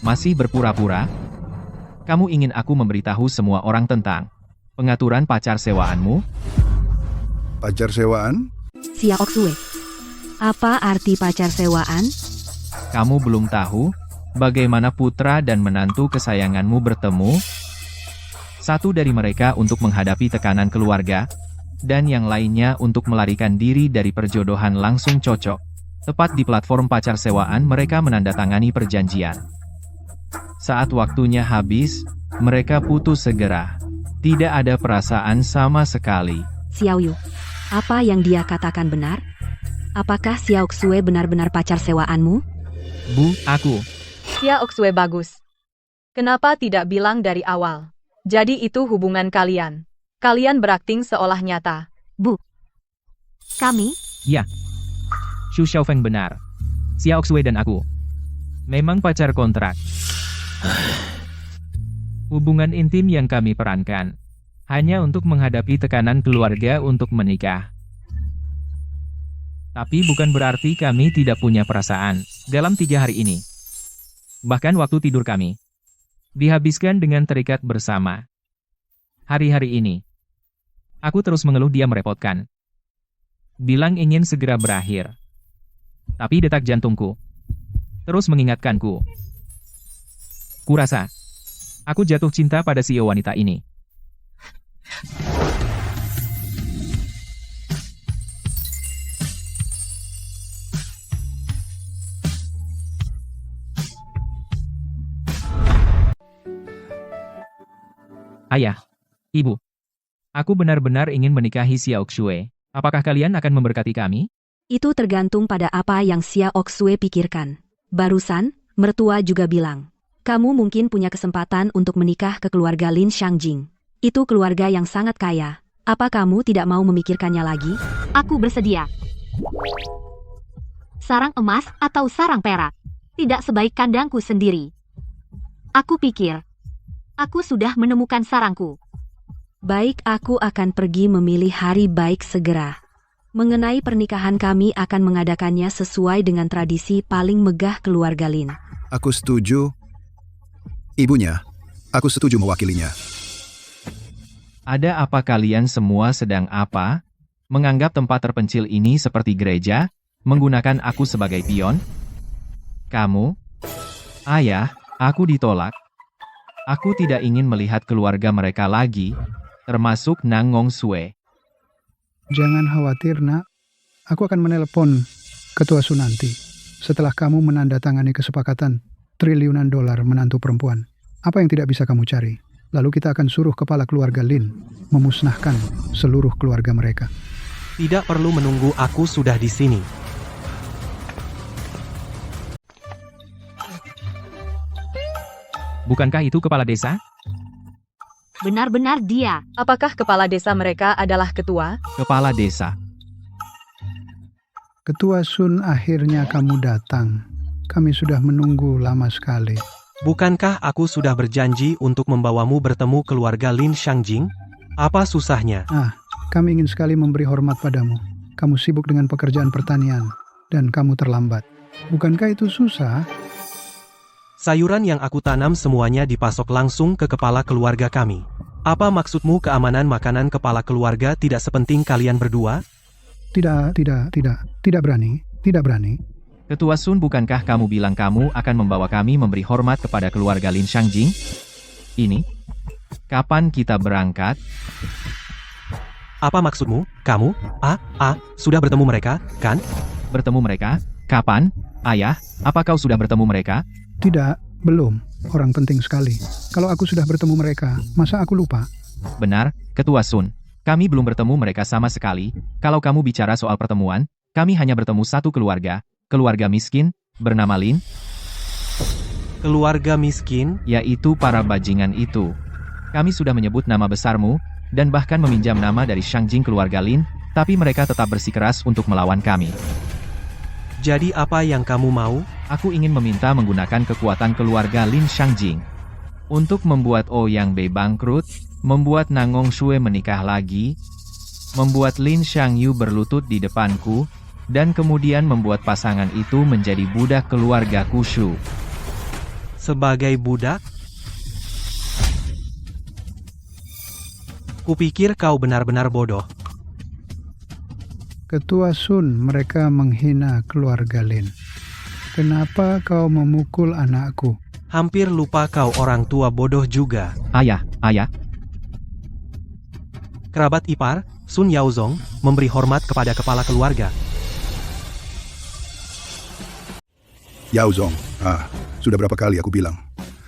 Masih berpura-pura? Kamu ingin aku memberitahu semua orang tentang pengaturan pacar sewaanmu? Pacar sewaan? Xiao Xue. Apa arti pacar sewaan? Kamu belum tahu bagaimana putra dan menantu kesayanganmu bertemu? Satu dari mereka untuk menghadapi tekanan keluarga, dan yang lainnya untuk melarikan diri dari perjodohan langsung cocok. Tepat di platform pacar sewaan mereka menandatangani perjanjian. Saat waktunya habis, mereka putus segera. Tidak ada perasaan sama sekali. Xiao Yu, apa yang dia katakan benar? Apakah Xiao Xue benar-benar pacar sewaanmu? Bu, aku. Xiao Xue bagus. Kenapa tidak bilang dari awal? Jadi itu hubungan kalian. Kalian berakting seolah nyata. Bu. Kami? Ya. Xu Xiaofeng benar. Xiao Xue dan aku memang pacar kontrak. Hubungan intim yang kami perankan hanya untuk menghadapi tekanan keluarga untuk menikah. Tapi bukan berarti kami tidak punya perasaan dalam 3 hari ini. Bahkan waktu tidur kami dihabiskan dengan terikat bersama. Hari-hari ini, aku terus mengeluh dia merepotkan. Bilang ingin segera berakhir. Tapi detak jantungku terus mengingatkanku. Kurasa aku jatuh cinta pada si wanita ini. Ayah, Ibu, aku benar-benar ingin menikahi Xiao Xue. Apakah kalian akan memberkati kami? Itu tergantung pada apa yang Xiao Xue pikirkan. Barusan, mertua juga bilang, kamu mungkin punya kesempatan untuk menikah ke keluarga Lin Shangjing. Itu keluarga yang sangat kaya. Apa kamu tidak mau memikirkannya lagi? Aku bersedia. Sarang emas atau sarang perak? Tidak sebaik kandangku sendiri. Aku pikir aku sudah menemukan sarangku. Baik, aku akan pergi memilih hari baik segera. Mengenai pernikahan, kami akan mengadakannya sesuai dengan tradisi paling megah keluarga Lin. Aku setuju. Ibunya, aku setuju mewakilinya. Ada apa kalian semua sedang apa? Menganggap tempat terpencil ini seperti gereja? Menggunakan aku sebagai pion? Kamu? Ayah, aku ditolak. Aku tidak ingin melihat keluarga mereka lagi, termasuk Nang Ngong Sue. Jangan khawatir, Nak. Aku akan menelepon Ketua Su nanti setelah kamu menandatangani kesepakatan triliunan dolar menantu perempuan. Apa yang tidak bisa kamu cari? Lalu kita akan suruh kepala keluarga Lin memusnahkan seluruh keluarga mereka. Tidak perlu menunggu, aku sudah di sini. Bukankah itu kepala desa? Benar-benar dia. Apakah kepala desa mereka adalah ketua? Kepala desa. Ketua Sun, akhirnya kamu datang. Kami sudah menunggu lama sekali. Bukankah aku sudah berjanji untuk membawamu bertemu keluarga Lin Shangjing? Apa susahnya? Kami ingin sekali memberi hormat padamu. Kamu sibuk dengan pekerjaan pertanian, dan kamu terlambat. Bukankah itu susah? Sayuran yang aku tanam semuanya dipasok langsung ke kepala keluarga kami. Apa maksudmu keamanan makanan kepala keluarga tidak sepenting kalian berdua? Tidak berani. Ketua Sun, bukankah kamu bilang kamu akan membawa kami memberi hormat kepada keluarga Lin Shangjing? Ini? Kapan kita berangkat? Apa maksudmu? Kamu? Sudah bertemu mereka, kan? Bertemu mereka? Kapan? Ayah, apa kau sudah bertemu mereka? Tidak, belum. orang penting sekali. Kalau aku sudah bertemu mereka, masa aku lupa? Benar, Ketua Sun. Kami belum bertemu mereka sama sekali. Kalau kamu bicara soal pertemuan, kami hanya bertemu satu keluarga miskin, bernama Lin. Keluarga miskin? Yaitu para bajingan itu. Kami sudah menyebut nama besarmu, dan bahkan meminjam nama dari Shangjing keluarga Lin, tapi mereka tetap bersikeras untuk melawan kami. Jadi apa yang kamu mau? Aku ingin meminta menggunakan kekuatan keluarga Lin Shangjing untuk membuat Ouyang Bei bangkrut, membuat Nangong Shui menikah lagi, membuat Lin Shangyu berlutut di depanku, dan kemudian membuat pasangan itu menjadi budak keluarga Kushu. Sebagai budak? Kupikir kau benar-benar bodoh. Ketua Sun, mereka menghina keluarga Lin. Kenapa kau memukul anakku? Hampir lupa kau orang tua bodoh juga. Ayah. Kerabat ipar, Sun Yaozong, memberi hormat kepada kepala keluarga. Yaozong, sudah berapa kali aku bilang.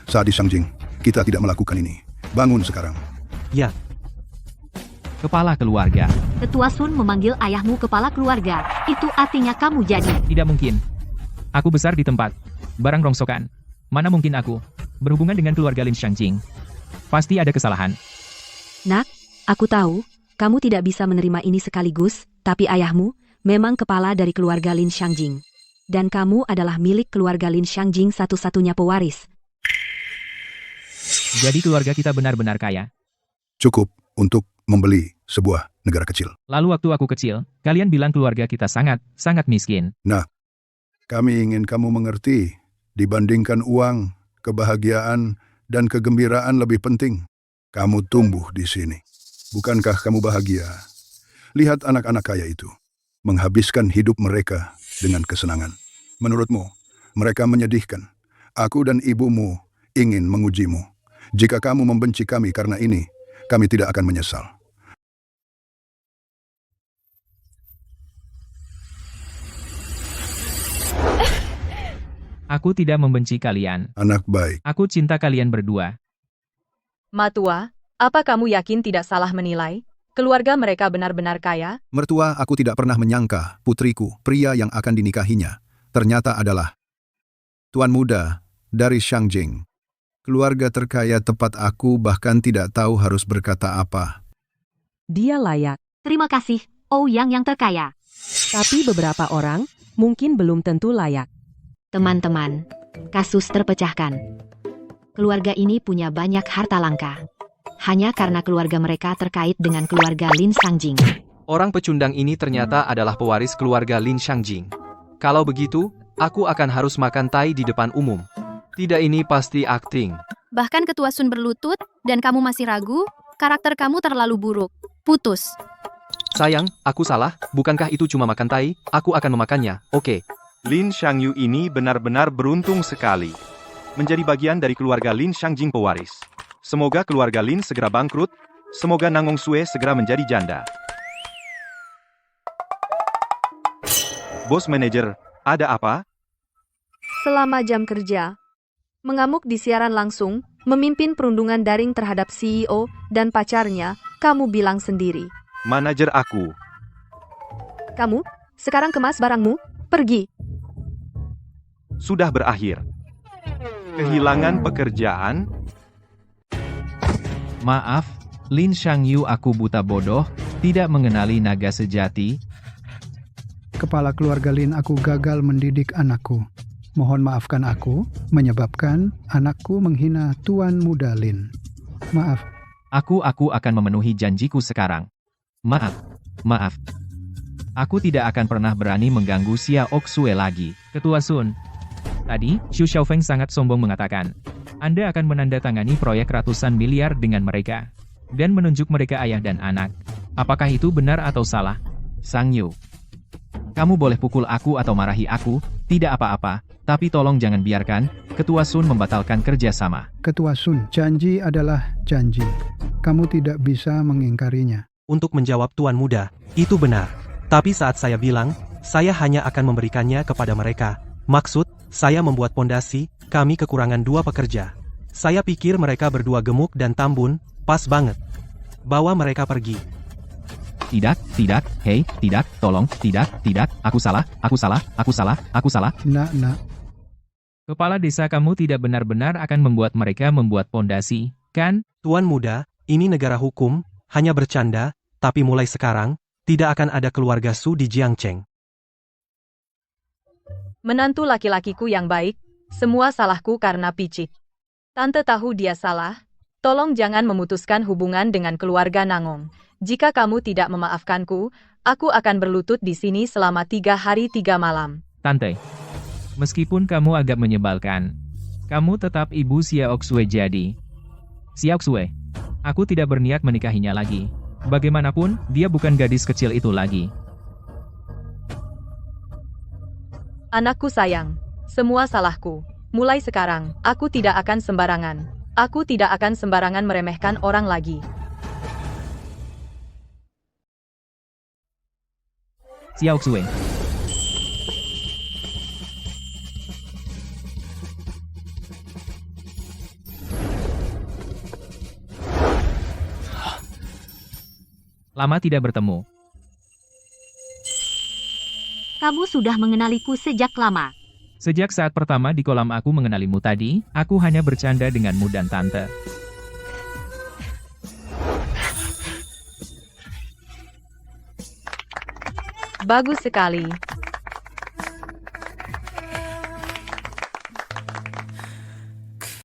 Saat di Shangjing, kita tidak melakukan ini. Bangun sekarang. Ya. Kepala keluarga. Ketua Sun memanggil ayahmu kepala keluarga. Itu artinya kamu jadi. Tidak mungkin. Aku besar di tempat barang rongsokan. Mana mungkin aku berhubungan dengan keluarga Lin Shangjing? Pasti ada kesalahan. Nak, aku tahu, kamu tidak bisa menerima ini sekaligus, tapi ayahmu memang kepala dari keluarga Lin Shangjing. Dan kamu adalah milik keluarga Lin Shangjing satu-satunya pewaris. Jadi keluarga kita benar-benar kaya. Cukup untuk membeli sebuah negara kecil. Lalu waktu aku kecil, kalian bilang keluarga kita sangat miskin. Nah, kami ingin kamu mengerti, dibandingkan uang, kebahagiaan, dan kegembiraan lebih penting. Kamu tumbuh di sini. Bukankah kamu bahagia? Lihat anak-anak kaya itu, menghabiskan hidup mereka dengan kesenangan. Menurutmu, mereka menyedihkan. Aku dan ibumu ingin mengujimu. Jika kamu membenci kami karena ini, kami tidak akan menyesal. Aku tidak membenci kalian. Anak baik. Aku cinta kalian berdua. Matua, apa kamu yakin tidak salah menilai? Keluarga mereka benar-benar kaya? Mertua, aku tidak pernah menyangka putriku, pria yang akan dinikahinya, ternyata adalah tuan muda dari Shangjing. Keluarga terkaya tepat aku bahkan tidak tahu harus berkata apa. Dia layak. Terima kasih, Ouyang yang terkaya. Tapi beberapa orang mungkin belum tentu layak. Teman-teman, kasus terpecahkan. Keluarga ini punya banyak harta langka. Hanya karena keluarga mereka terkait dengan keluarga Lin Shangjing. Orang pecundang ini ternyata adalah pewaris keluarga Lin Shangjing. Kalau begitu, aku akan harus makan tai di depan umum. Tidak, ini pasti akting. Bahkan Ketua Sun berlutut, dan kamu masih ragu? Karakter kamu terlalu buruk. Putus. Sayang, aku salah. Bukankah itu cuma makan tai? Aku akan memakannya, oke. Lin Shangyu ini benar-benar beruntung sekali. Menjadi bagian dari keluarga Lin Shangjing pewaris. Semoga keluarga Lin segera bangkrut. Semoga Nangong Shui segera menjadi janda. Bos manajer, ada apa? Selama jam kerja, mengamuk di siaran langsung, memimpin perundungan daring terhadap CEO dan pacarnya, kamu bilang sendiri. Manajer aku. Kamu, sekarang kemas barangmu, pergi. Sudah berakhir. Kehilangan pekerjaan? Maaf, Lin Shangyu, aku buta bodoh, tidak mengenali naga sejati. Kepala keluarga Lin, aku gagal mendidik anakku. Mohon maafkan aku, menyebabkan anakku menghina tuan muda Lin. Maaf. Aku akan memenuhi janjiku sekarang. Maaf. Aku tidak akan pernah berani mengganggu Xia Oksue lagi. Ketua Sun. Tadi, Xu Xiaofeng sangat sombong mengatakan, Anda akan menandatangani proyek ratusan miliar dengan mereka, dan menunjuk mereka ayah dan anak. Apakah itu benar atau salah? Sang Yu. Kamu boleh pukul aku atau marahi aku, tidak apa-apa, tapi tolong jangan biarkan Ketua Sun membatalkan kerjasama. Ketua Sun, janji adalah janji. Kamu tidak bisa mengingkarinya. Untuk menjawab tuan muda, itu benar. Tapi saat saya bilang, saya hanya akan memberikannya kepada mereka. Maksud, saya membuat pondasi, kami kekurangan 2 pekerja. Saya pikir mereka berdua gemuk dan tambun, pas banget. Bawa mereka pergi. Tidak, hei, tidak, tolong, tidak, aku salah. Nak. Kepala desa kamu tidak benar-benar akan membuat mereka membuat pondasi, kan? Tuan muda, ini negara hukum, hanya bercanda, tapi mulai sekarang, tidak akan ada keluarga Su di Jiangcheng. Menantu laki-lakiku yang baik, semua salahku karena picik. Tante tahu dia salah, tolong jangan memutuskan hubungan dengan keluarga Nangong. Jika kamu tidak memaafkanku, aku akan berlutut di sini selama 3 hari 3 malam. Tante, meskipun kamu agak menyebalkan, kamu tetap ibu Xiaoxue jadi. Xiaoxue, aku tidak berniat menikahinya lagi. Bagaimanapun, dia bukan gadis kecil itu lagi. Anakku sayang, semua salahku. Mulai sekarang, aku tidak akan sembarangan. Aku tidak akan sembarangan meremehkan orang lagi. Xiaoxue. Lama tidak bertemu. Kamu sudah mengenaliku sejak lama. Sejak saat pertama di kolam aku mengenalimu tadi, aku hanya bercanda denganmu dan tante. Bagus sekali,